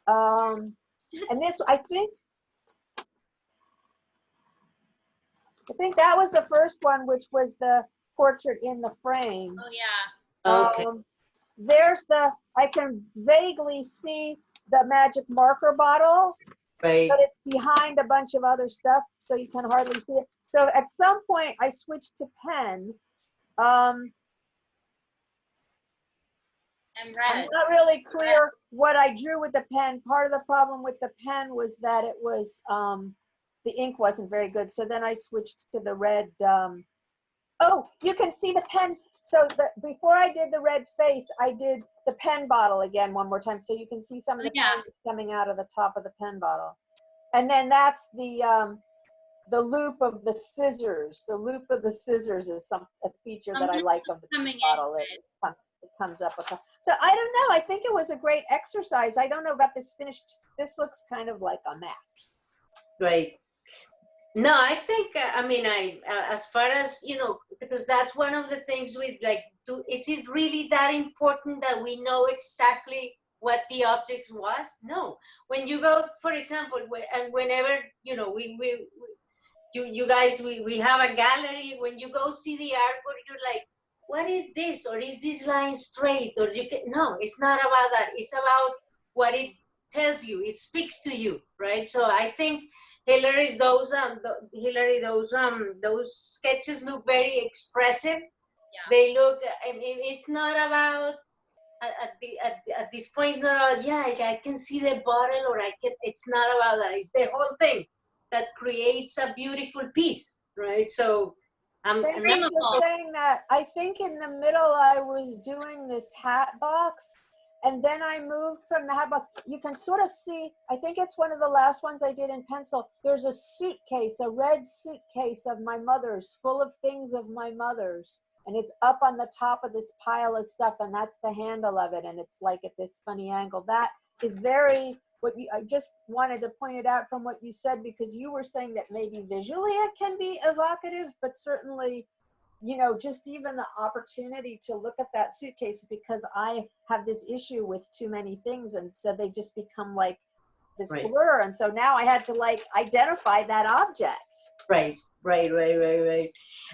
And this, I think that was the first one, which was the portrait in the frame. Oh yeah. Okay. There's I can vaguely see the magic marker bottle, Right. but it's behind a bunch of other stuff, so you can hardly see it. So at some point I switched to pen. And I'm red. not really clear what I drew with the pen. Part of the problem with the pen was that it was, the ink wasn't very good. So then I switched to the red. Oh, you can see the pen. So before I did the red face, I did the pen bottle again one more time. So you can see some of the pen coming out of the top of the pen bottle. And then that's the loop of the scissors. The loop of the scissors is a feature that I like of the pen bottle. It comes up. So I don't know. I think it was a great exercise. I don't know about this finished. This looks kind of like a mess. Right. No, I think, I mean, as far as, because that's one of the things with like, is it really that important that we know exactly what the object was? No. When you go, for example, and whenever, you guys, we have a gallery, when you go see the artwork, you're like, what is this? Or is this line straight? Or no, it's not about that. It's about what it tells you. It speaks to you, right? So I think Hillary's those sketches look very expressive. Yeah. They look. I mean, it's not about at this point. It's not about I can see the bottle, or I can. It's not about that. It's the whole thing that creates a beautiful piece, right? So I'm Thank you for saying that. I think in the middle I was doing this hat box, and then I moved from the hat box. You can sort of see, I think it's one of the last ones I did in pencil. There's a suitcase, a red suitcase of my mother's, full of things of my mother's. And it's up on the top of this pile of stuff, and that's the handle of it. And it's like at this funny angle. That is very, I just wanted to point it out from what you said, because you were saying that maybe visually it can be evocative, but certainly you know, just even the opportunity to look at that suitcase, because I have this issue with too many things. And so they just become like this Right. blur. And so now I had to like identify that object. Right.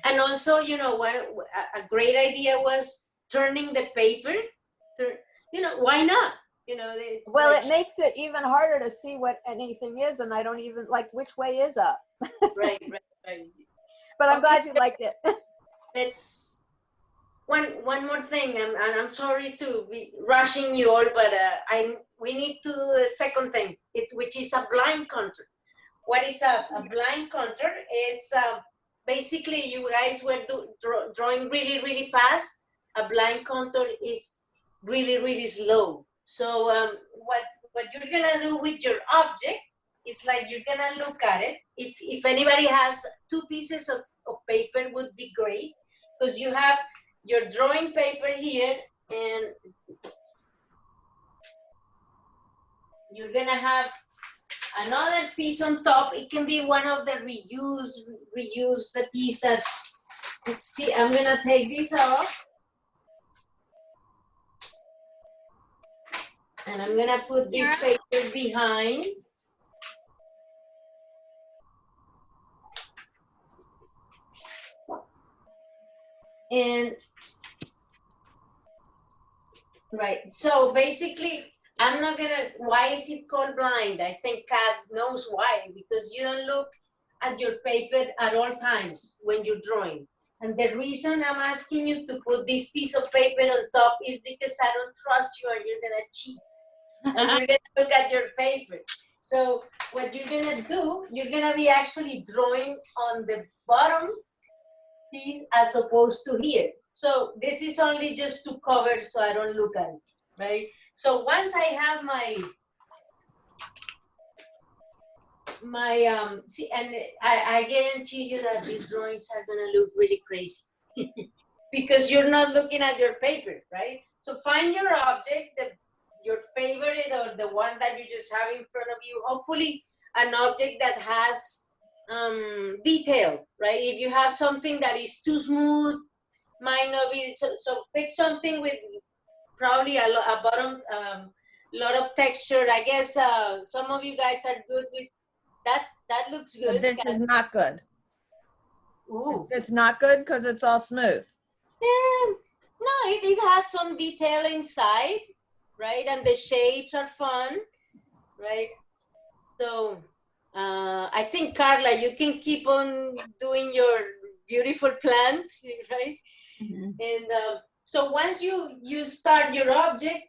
And also, you know, what a great idea was turning the paper. You know, why not? You know, Well, like, it makes it even harder to see what anything is, and I don't even like which way is up. right. But I'm Okay. glad you liked it. Let's one more thing, and I'm sorry to be rushing you all, but we need to do the second thing, which is a blind contour. What is a blind contour? It's basically you guys were drawing really fast. A blind contour is really slow. So what you're gonna do with your object is like you're gonna look at it. If anybody has two pieces of paper would be great, because you have your drawing paper here, and you're gonna have another piece on top. It can be one of the reuse the piece that, see, I'm gonna take this off. And I'm gonna put this paper behind. And right, so basically, I'm not gonna, why is it called blind? I think Kat knows why, because you don't look at your paper at all times when you're drawing. And the reason I'm asking you to put this piece of paper on top is because I don't trust you and you're gonna cheat. And you're gonna look at your paper. So what you're gonna do, you're gonna be actually drawing on the bottom piece as opposed to here. So this is only just to cover so I don't look at it, right? So once I have see, and I guarantee you that these drawings are gonna look really crazy because you're not looking at your paper, right? So find your object, your favorite or the one that you just have in front of you. Hopefully an object that has detail, right? If you have something that is too smooth, might not be, so pick something with probably a lot of texture. I guess some of you guys are good with, that looks good. But this is not good. Ooh. It's not good because it's all smooth. No, it has some detail inside, right? And the shapes are fun, right? So I think, Carla, you can keep on doing your beautiful plant, right? Mm-hmm. And so once you start your object,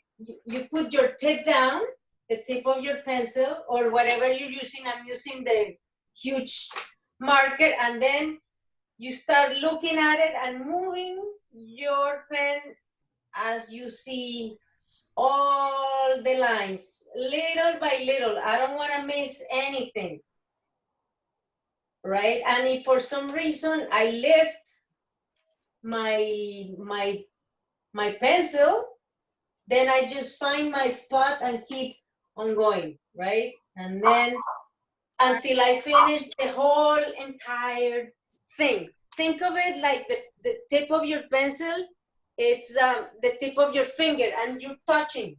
you put your tip down, the tip of your pencil or whatever you're using. I'm using the huge marker, and then you start looking at it and moving your pen as you see all the lines, little by little. I don't want to miss anything, right? And if for some reason I lift my pencil, then I just find my spot and keep on going, right? And then until I finish the whole entire thing. Think of it like the tip of your pencil, it's the tip of your finger, and you're touching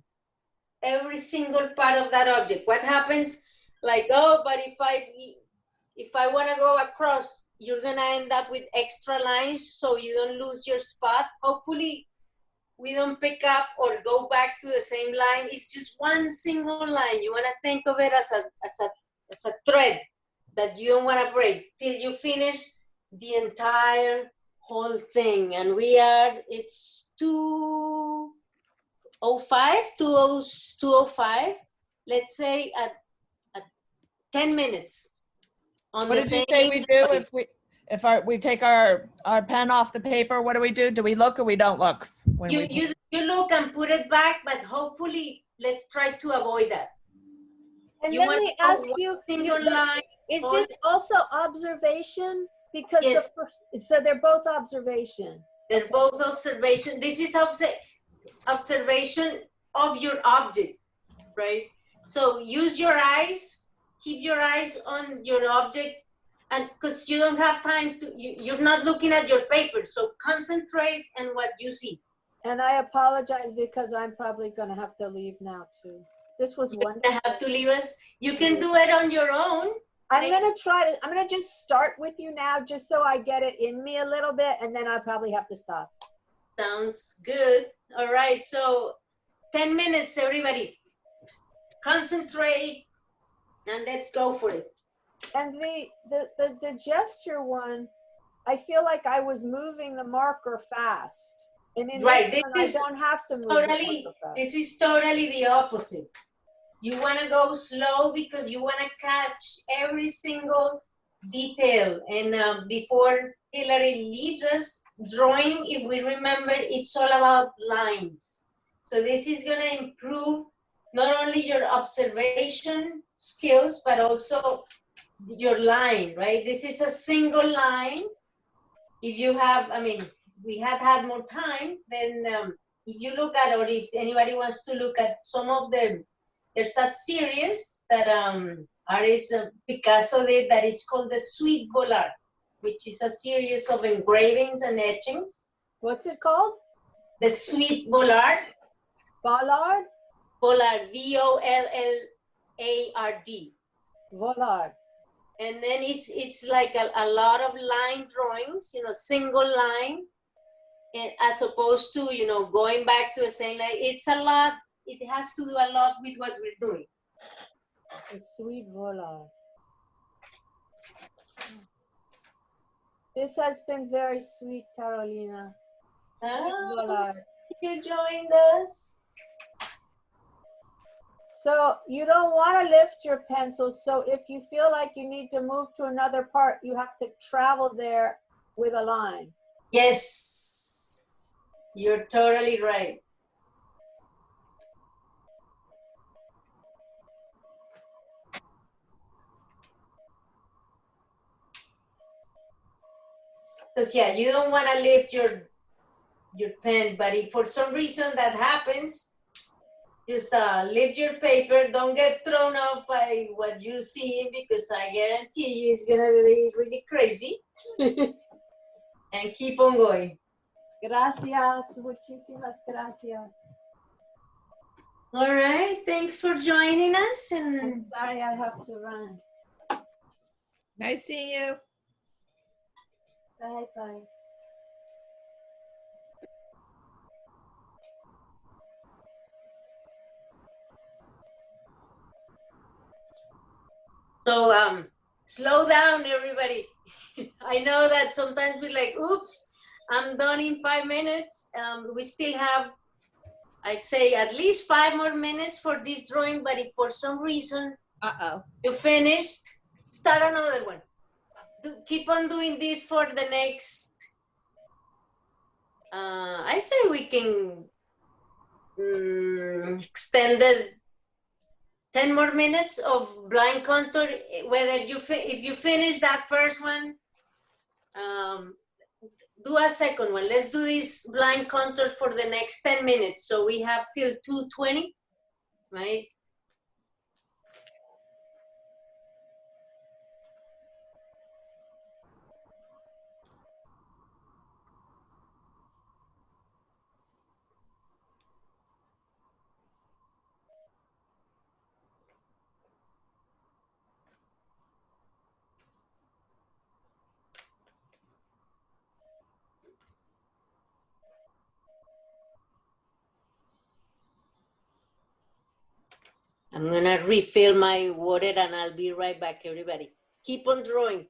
every single part of that object. What happens, like, oh, but if I want to go across, you're gonna end up with extra lines so you don't lose your spot. Hopefully we don't pick up or go back to the same line. It's just one single line. You want to think of it as a thread that you don't want to break till you finish the entire whole thing. And it's 2:05. Let's say at 10 minutes. On What the did you same say we do if we take our pen off the paper? What do? Do we look or we don't look? When you look and put it back, but hopefully let's try to avoid that. And You let want me to know ask you, single line. is this also observation? Because Yes. so they're both observation. They're both observation. This is observation of your object, right? So use your eyes, keep your eyes on your object and because you don't have time to, you're not looking at your paper, so concentrate on what you see. And I apologize because I'm probably gonna have to leave now too. This was You're wonderful. gonna have to leave us. You can do it on your own. I'm gonna just start with you now, just so I get it in me a little bit, and then I'll probably have to stop. Sounds good. All right, so 10 minutes, everybody. Concentrate, and let's go for it. And the gesture one, I feel like I was moving the marker fast. And in Right, this one, I don't have to move totally, the marker fast. this is totally the opposite. You want to go slow because you want to catch every single detail. And before Hillary leaves us, drawing, if we remember, it's all about lines. So this is going to improve not only your observation skills, but also your line, right? This is a single line. If you have, I mean, we had more time, then if you look at, or if anybody wants to look at some of the, there's a series that artist Picasso did that is called the Sweet Bollard, which is a series of engravings and etchings. What's it called? The Sweet Bollard. Bollard? Bollard, V-O-L-L-A-R-D. Bollard. And then it's like a lot of line drawings, you know, single line, and as opposed to, you know, going back to the same line. It's a lot, it has to do a lot with what we're doing. A sweet Bollard. This has been very sweet, Carolina. Sweet Bollard. You joined us. So you don't want to lift your pencil. So if you feel like you need to move to another part, you have to travel there with a line. Yes, you're totally right. Because yeah, you don't want to lift your pen, but if for some reason that happens, just lift your paper. Don't get thrown off by what you see, because I guarantee you it's gonna be really crazy. And keep on going. Gracias, muchísimas gracias. All right, thanks for joining us. I'm And sorry I have to run. Nice seeing you. Bye bye. so slow down, everybody. I know that sometimes we're like, oops, I'm done in 5 minutes. We still have, I'd say, at least 5 more minutes for this drawing, but if for some reason you finished, start another one. Keep on doing this for the next, I say we can extend it 10 more minutes of blind contour, whether if you finish that first one, do a second one. Let's do this blind contour for the next 10 minutes. So we have till 2:20, right? I'm gonna refill my water and I'll be right back, everybody. Keep on drawing.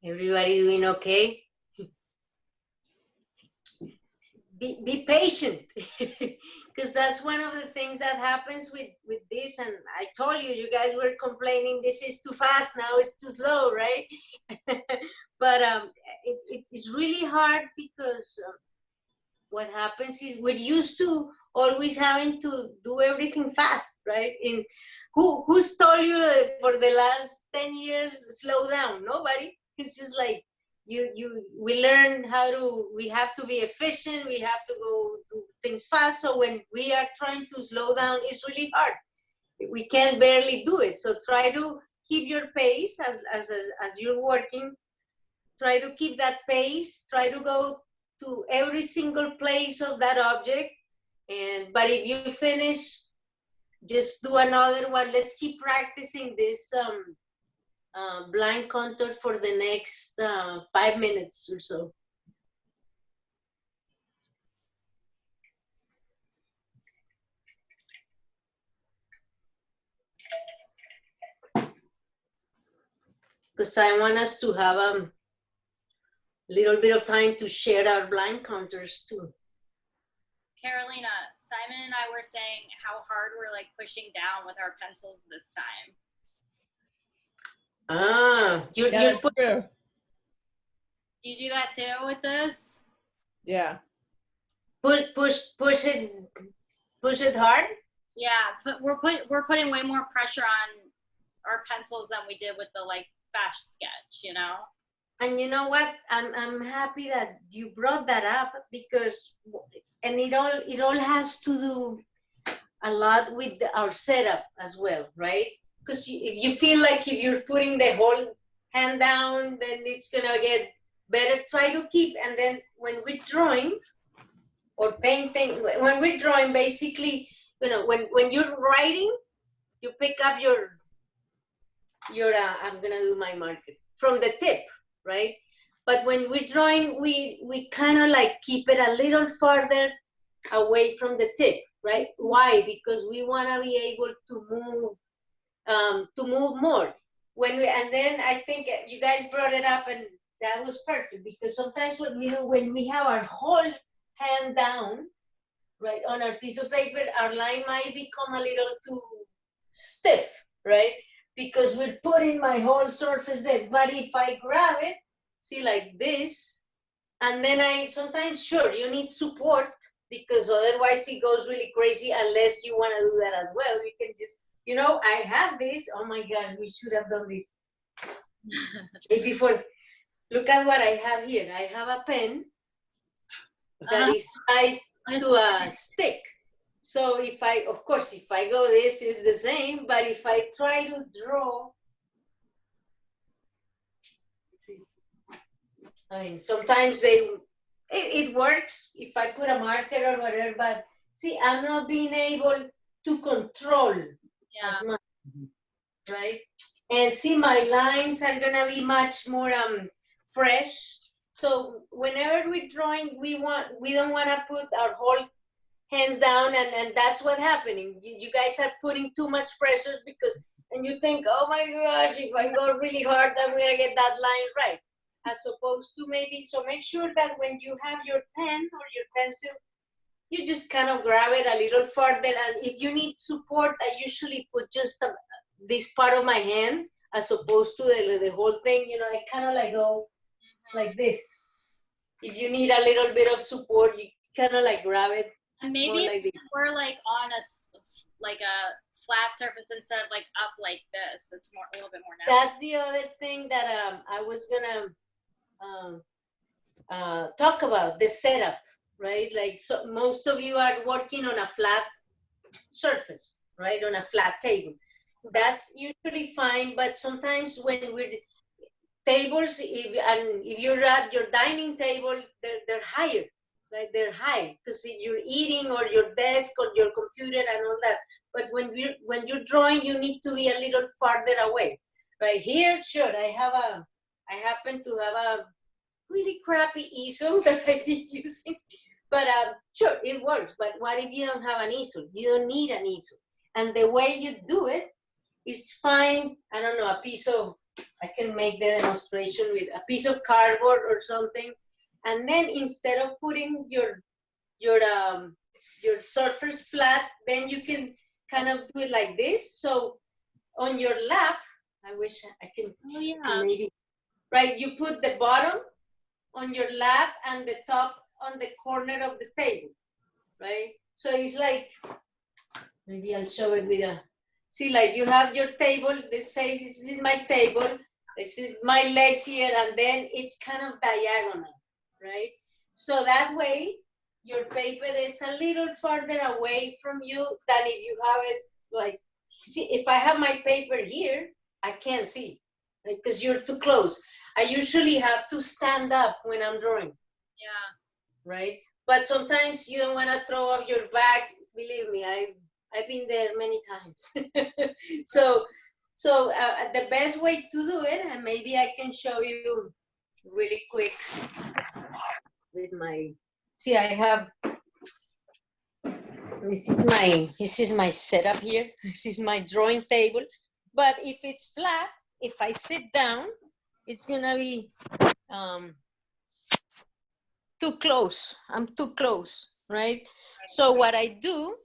Everybody doing okay? Be patient, because that's one of the things that happens with this. And I told you, you guys were complaining this is too fast, now it's too slow, right? But it's really hard because what happens is we're used to always having to do everything fast, right? In who's told you for the last 10 years slow down? Nobody. It's just like we learn we have to be efficient, we have to go do things fast. So when we are trying to slow down, it's really hard. We can barely do it. So try to keep your pace as you're working. Try to keep that pace. Try to go to every single place of that object. But if you finish, just do another one. Let's keep practicing this blind contour for the next 5 minutes or so. Because I want us to have a little bit of time to share our blind contours too. Carolina, Simon and I were saying how hard we're like pushing down with our pencils this time. Yeah, it's true. Do you do that too with this? Yeah. Push it hard. Yeah, but we're putting way more pressure on our pencils than we did with the like fast sketch, you know. And you know what? I'm happy that you brought that up, because it all has to do a lot with our setup as well, right? Because if you feel like if you're putting the whole hand down, then it's gonna get better. Try to keep, and then when we're drawing or painting, when we're drawing, basically, you know, when you're writing, you pick up your I'm gonna do my marker from the tip, right? But when we're drawing, we kind of like keep it a little further away from the tip, right? Why? Because we want to be able to move more. And then I think you guys brought it up, and that was perfect, because sometimes what we do when we have our whole hand down, right, on our piece of paper, our line might become a little too stiff, right? Because we're putting my whole surface there. But if I grab it, see, like this, and then sometimes, sure, you need support, because otherwise it goes really crazy unless you want to do that as well. You can just, you know, I have this. Oh my God, we should have done this. Before, look at what I have here. I have a pen that is tied to a stick. So of course, if I go, this is the same, but if I try to draw, I mean, sometimes it works if I put a marker or whatever, but see, I'm not being able to control as much, right? And see, my lines are gonna be much more fresh. So whenever we're drawing, we don't wanna put our whole hands down, and that's what's happening. You guys are putting too much pressure, and you think, oh my gosh, if I go really hard, I'm gonna get that line right. As opposed to so make sure that when you have your pen or your pencil, you just kind of grab it a little further. And if you need support, I usually put just this part of my hand as opposed to the whole thing. You know, I kind of like go like this. If you need a little bit of support, you kind of like grab it. And maybe like this. We're like on a flat surface instead of like up like this. That's a little bit more natural. That's the other thing that I was gonna talk about, the setup, right? Like, so most of you are working on a flat surface, right? On a flat table. That's usually fine, but sometimes when we're tables, if you're at your dining table, they're higher, like they're high, because you're eating, or your desk, or your computer, and all that. But when you're drawing, you need to be a little farther away. Right here, sure, I happen to have a really crappy easel that I've been using, but sure, it works. But what if you don't have an easel? You don't need an easel. And the way you do it is find, I don't know, a piece of I can make the demonstration with a piece of cardboard or something. And then instead of putting your surface flat, then you can kind of do it like this. So on your lap, I wish I can, can maybe, right? You put the bottom on your lap and the top on the corner of the table, right? So it's like, maybe I'll show it with a, see, like you have your table, this is my table, this is my legs here, and then it's kind of diagonal, right? So that way, your paper is a little farther away from you than if you have it like, see, if I have my paper here, I can't see, because right? You're too close. I usually have to stand up when I'm drawing. Yeah. Right? But sometimes you don't want to throw off your bag. Believe me, I've been there many times. So the best way to do it, and maybe I can show you really quick with my, see, I have, this is my setup here. This is my drawing table. But if it's flat, if I sit down, it's gonna be too close. I'm too close, right? So what I do,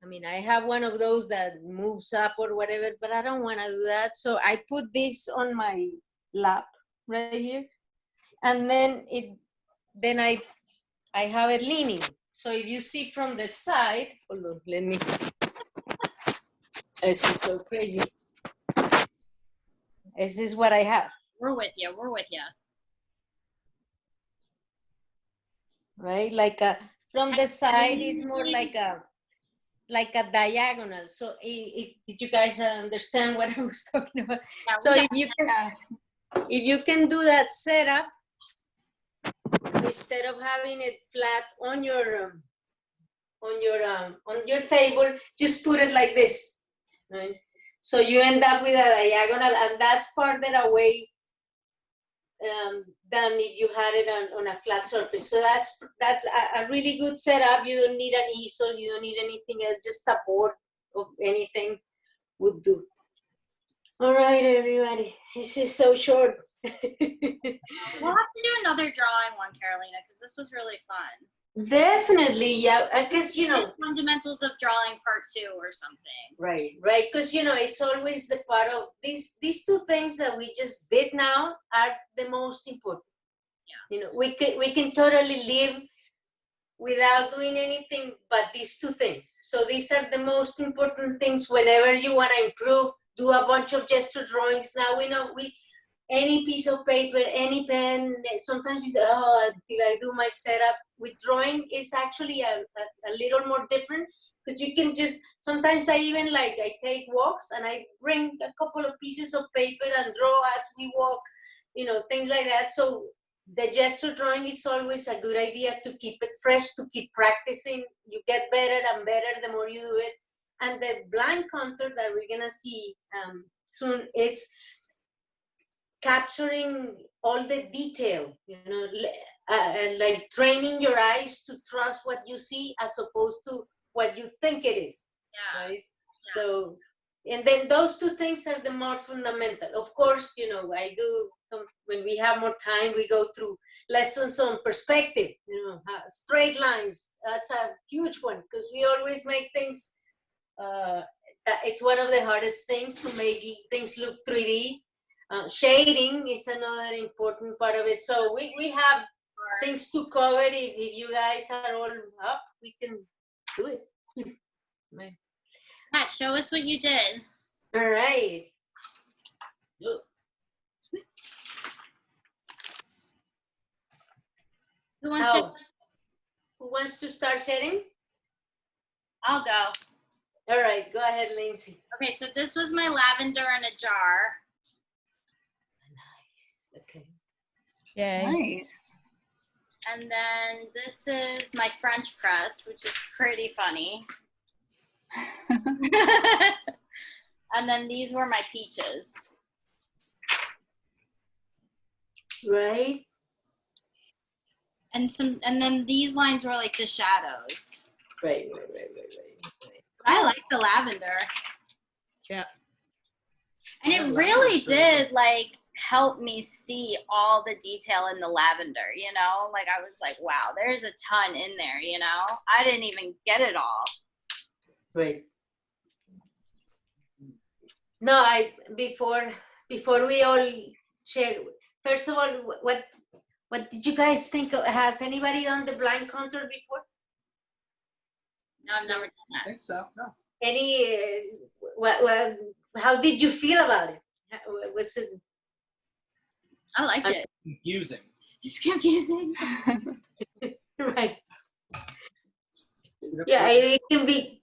I mean, I have one of those that moves up or whatever, but I don't want to do that. So I put this on my lap right here, and then I have it leaning. So if you see from the side, hold on, let me. This is so crazy. This is what I have. We're with you. We're with you. Right, like from the side is more like a diagonal. So did you guys understand what I was talking about? Yeah, So if you can do that setup instead of having it flat on your table, just put it like this, right? So you end up with a diagonal, and that's farther away than if you had it on a flat surface. So that's a really good setup. You don't need an easel, you don't need anything else, just a board of anything would do. All right, everybody, this is so short. We'll have to do another drawing one, Carolina, because this was really fun. Definitely, yeah, because you know, fundamentals of drawing part 2 or something. Right, because you know, it's always the part of these two things that we just did now are the most important. Yeah. You know, we can totally live without doing anything but these two things. So these are the most important things. Whenever you want to improve, do a bunch of gesture drawings. Now we know any piece of paper, any pen, sometimes you say, oh, did I do my setup? With drawing, it's actually a little more different, because you can just, sometimes I even I take walks and I bring a couple of pieces of paper and draw as we walk, you know, things like that. So the gesture drawing is always a good idea to keep it fresh, to keep practicing. You get better and better the more you do it. And the blind contour that we're gonna see soon, it's capturing all the detail, you know, like training your eyes to trust what you see as opposed to what you think it is. Yeah. Right? Yeah. So, and then those two things are the more fundamental. Of course, you know, I do, when we have more time, we go through lessons on perspective, you know, straight lines. That's a huge one, because we always make things, it's one of the hardest things to make things look 3D. Shading is another important part of it. So we have things to cover. If you guys are all up, we can do it. Pat, show us what you did. All right. Who wants to start sharing? I'll go. All right, go ahead, Lindsay. Okay, so this was my lavender in a jar. Nice. Okay. Yay. Nice. And then this is my French press, which is pretty funny. And then these were my peaches. Right. And then these lines were like the shadows. Right. I like the lavender. Yeah. And it really did like help me see all the detail in the lavender, you know? Like I was like, wow, there's a ton in there, you know? I didn't even get it all. Right. No, before we all share, first of all, what did you guys think? Has anybody done the blind contour before? No, I've never done I that. think so. No. Any, how did you feel about it? Was it? I liked it. Confusing. It's confusing. Right. Yeah, it can be.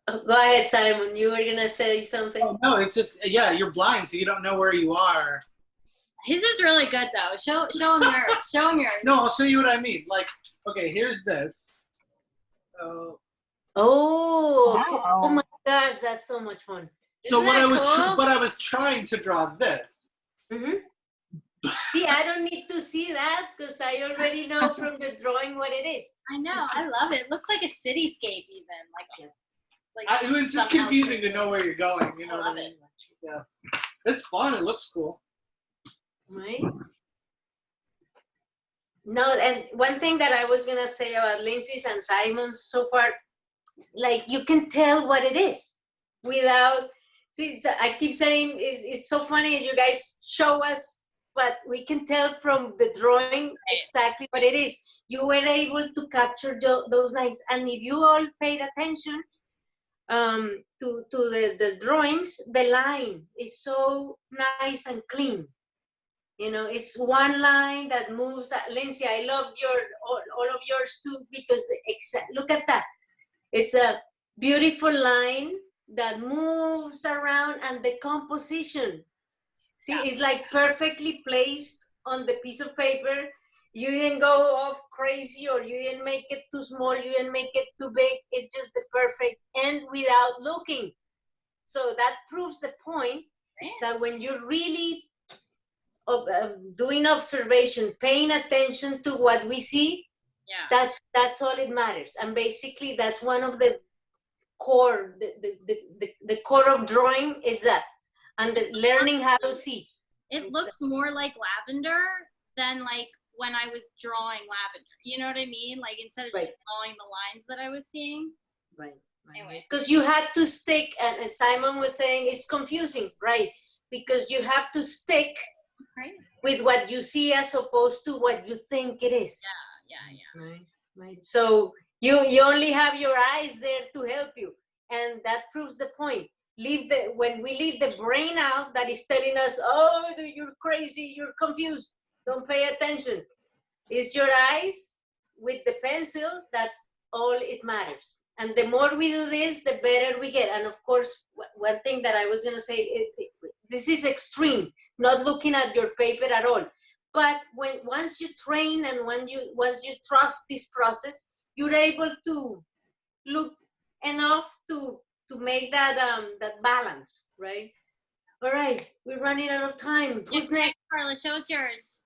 Oh, go ahead, Simon. You were gonna say something. Oh, no, it's just, yeah, you're blind, so you don't know where you are. His is really good though. Show him yours. Show him yours. No, I'll show you what I mean. Like, okay, here's this. So, Oh, okay. Wow. Oh my gosh, that's so much fun. so Isn't what that I was trying to draw this. Mm-hmm. See, I don't need to see that because I already know from the drawing what it is. I know. I love it. It looks like a cityscape even. It was just somehow confusing to know where you're going. You know I what I love mean? it. Yeah. It's fun. It looks cool. Right? No, and one thing that I was gonna say about Lindsay's and Simon's so far, like you can tell what it is without. See, I keep saying it's so funny. You guys show us, but we can tell from the drawing exactly what it is. You were able to capture those lines, and if you all paid attention to the drawings, the line is so nice and clean. You know, it's one line that moves. Lindsay, I loved all of yours too, because look at that. It's a beautiful line that moves around, and the composition. See, it's like perfectly placed on the piece of paper. You didn't go off crazy, or you didn't make it too small, you didn't make it too big. It's just the perfect end without looking. So that proves the point that when you're really doing observation, paying attention to what we see, that's all it matters. And basically that's one of the core, the core of drawing is that, and learning how to see. It looks more like lavender than like when I was drawing lavender. You know what I mean? Like instead of just drawing the lines that I was seeing. Right. Anyway. Because you had to stick, and Simon was saying it's confusing, right? Because you have to stick with what you see as opposed to what you think it is. Yeah. Right. So you only have your eyes there to help you, and that proves the point. When we leave the brain out, that is telling us, oh, you're crazy, you're confused, don't pay attention. It's your eyes with the pencil, that's all it matters. And the more we do this, the better we get. And of course, one thing that I was gonna say, this is extreme, not looking at your paper at all. But once you train and once you trust this process, you're able to look enough to make that balance, right? All right, we're running out of time. Who's next? Carla, show us yours.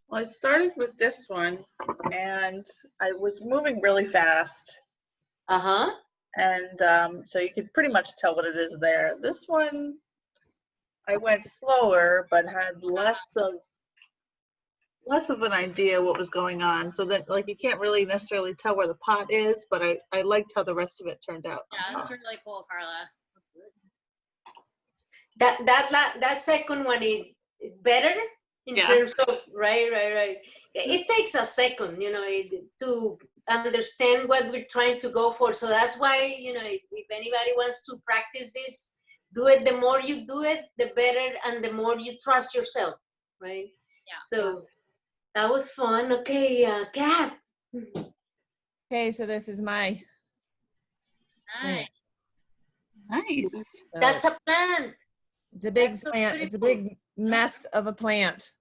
Well, I started with this one, and I was moving really fast. And so you could pretty much tell what it is there. This one, I went slower, but had less of an idea what was going on, so that like you can't really necessarily tell where the pot is, but I liked how the rest of it turned out. Yeah, that's really cool, Carla. That second one is better in terms of right. It takes a second, you know, to understand what we're trying to go for. So that's why, you know, if anybody wants to practice this, do it. The more you do it, the better, and the more you trust yourself, right? Yeah. So that was fun. Okay, Kat. Okay, so this is my. Nice. Nice. That's a plant. It's a big That's so plant. It's a beautiful. big mess of a plant.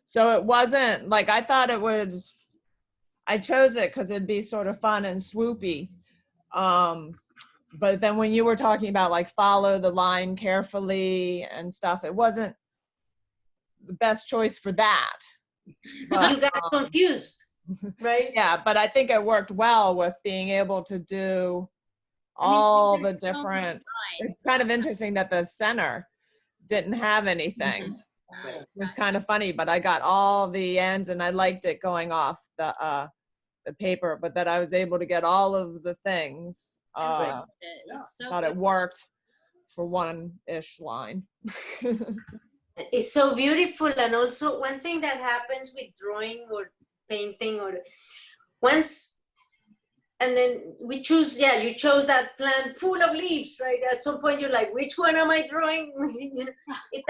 So it wasn't like I thought it was. I chose it because it'd be sort of fun and swoopy. But then when you were talking about like follow the line carefully and stuff, it wasn't the best choice for that. But, You got confused, right? Yeah, but I think it worked well with being able to do all the different it's kind of interesting that the center didn't have anything. It was kind of funny, but I got all the ends and I liked it going off the paper, but that I was able to get all of the things. Thought it worked for one-ish line. It's so beautiful. And also one thing that happens with drawing or painting or once, and then we choose, you chose that plant full of leaves, right? At some point you're like, which one am I drawing? You know, it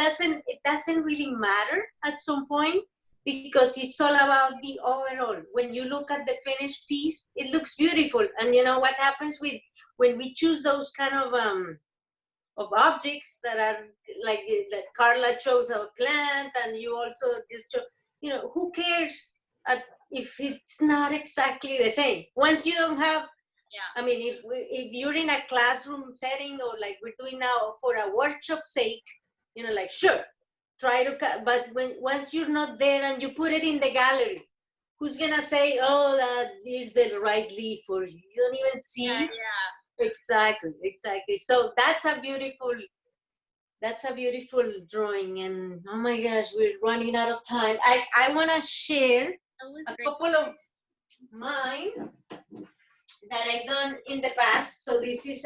doesn't really matter at some point because it's all about the overall. When you look at the finished piece, it looks beautiful. And you know what happens when we choose those kind of objects that are like Carla chose a plant and you also just chose, you know, who cares if it's not exactly the same. Once you don't have, I mean, if you're in a classroom setting or like we're doing now for a workshop sake, you know, like sure, try to, but once you're not there and you put it in the gallery, who's gonna say, oh, that is the right leaf for you? You don't even see. Exactly. So that's a beautiful drawing. And oh my gosh, we're running out of time. I want to share a couple of mine that I've done in the past. So this is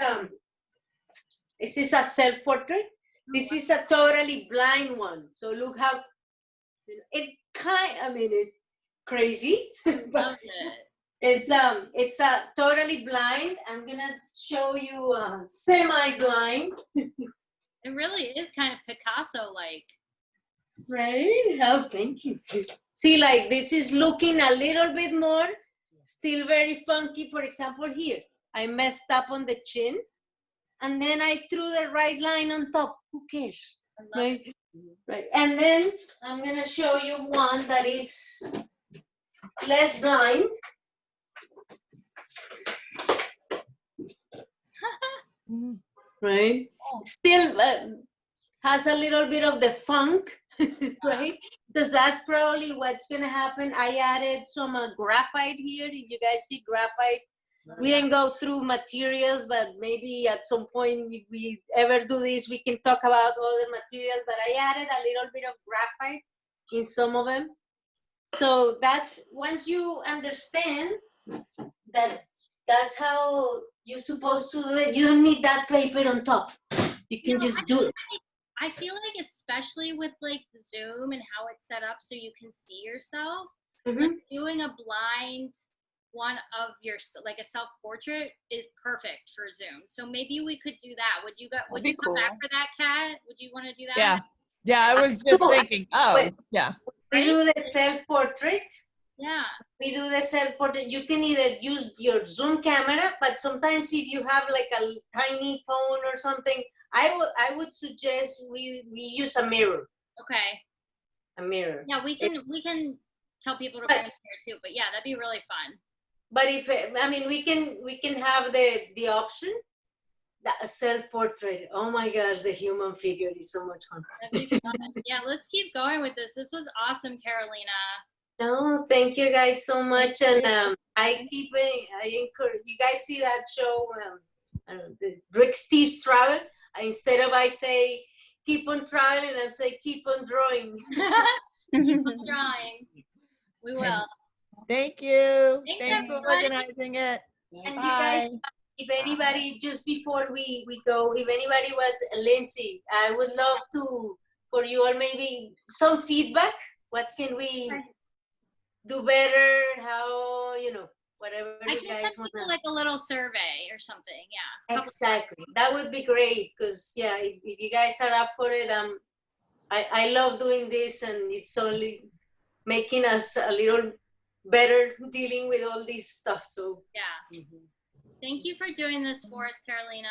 a self-portrait. This is a totally blind one. So look how it's crazy, but it's a totally blind. I'm gonna show you semi-blind. It really is kind of Picasso-like. Right? Oh, thank you. See, like this is looking a little bit more, still very funky. For example, here, I messed up on the chin, and then I threw the right line on top. Who cares? Right? Right. And then I'm gonna show you one that is less blind. Right? Still has a little bit of the funk, right? Because that's probably what's gonna happen. I added some graphite here. If you guys see graphite, we didn't go through materials, but maybe at some point if we ever do this, we can talk about other materials. But I added a little bit of graphite in some of them. So that's, once you understand that that's how you're supposed to do it, you don't need that paper on top. You can just do it. I feel like especially with like Zoom and how it's set up so you can see yourself, like doing a blind one of your, like a self-portrait is perfect for Zoom. So maybe we could do that. Would you come back for that, Kat? Would you want to do that? Yeah, I was just thinking, We do the self-portrait. Yeah. We do the self-portrait. You can either use your Zoom camera, but sometimes if you have like a tiny phone or something, I would suggest we use a mirror. Okay. A mirror. Yeah, we can tell people to bring a mirror too, but yeah, that'd be really fun. But if we can have the option, a self-portrait. Oh my gosh, the human figure is so much fun. That'd be fun. Yeah, let's keep going with this. This was awesome, Carolina. No, thank you guys so much, and I encourage you guys see that show, the Rick Steves Travel. Instead of I say keep on traveling, I say keep on drawing. Keep on drawing. We will. Thank you. Thanks for organizing it. And Bye. you guys, if anybody, just before we go, if anybody wants, Lindsay, I would love for you all maybe some feedback. What can we do better? How, whatever you guys want. Like a little survey or something. Yeah. Exactly. That would be great because if you guys are up for it, I love doing this, and it's only making us a little better dealing with all this stuff. So yeah. Thank you for doing this for us, Carolina.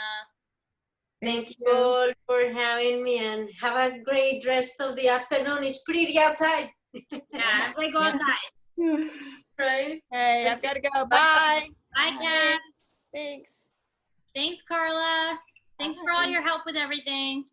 Thank you all for having me, and have a great rest of the afternoon. It's pretty outside. Yeah, everybody go outside. Right? Hey, I've got to go. Bye. Bye, Kat. Thanks. Thanks, Carla. Thanks for all your help with everything.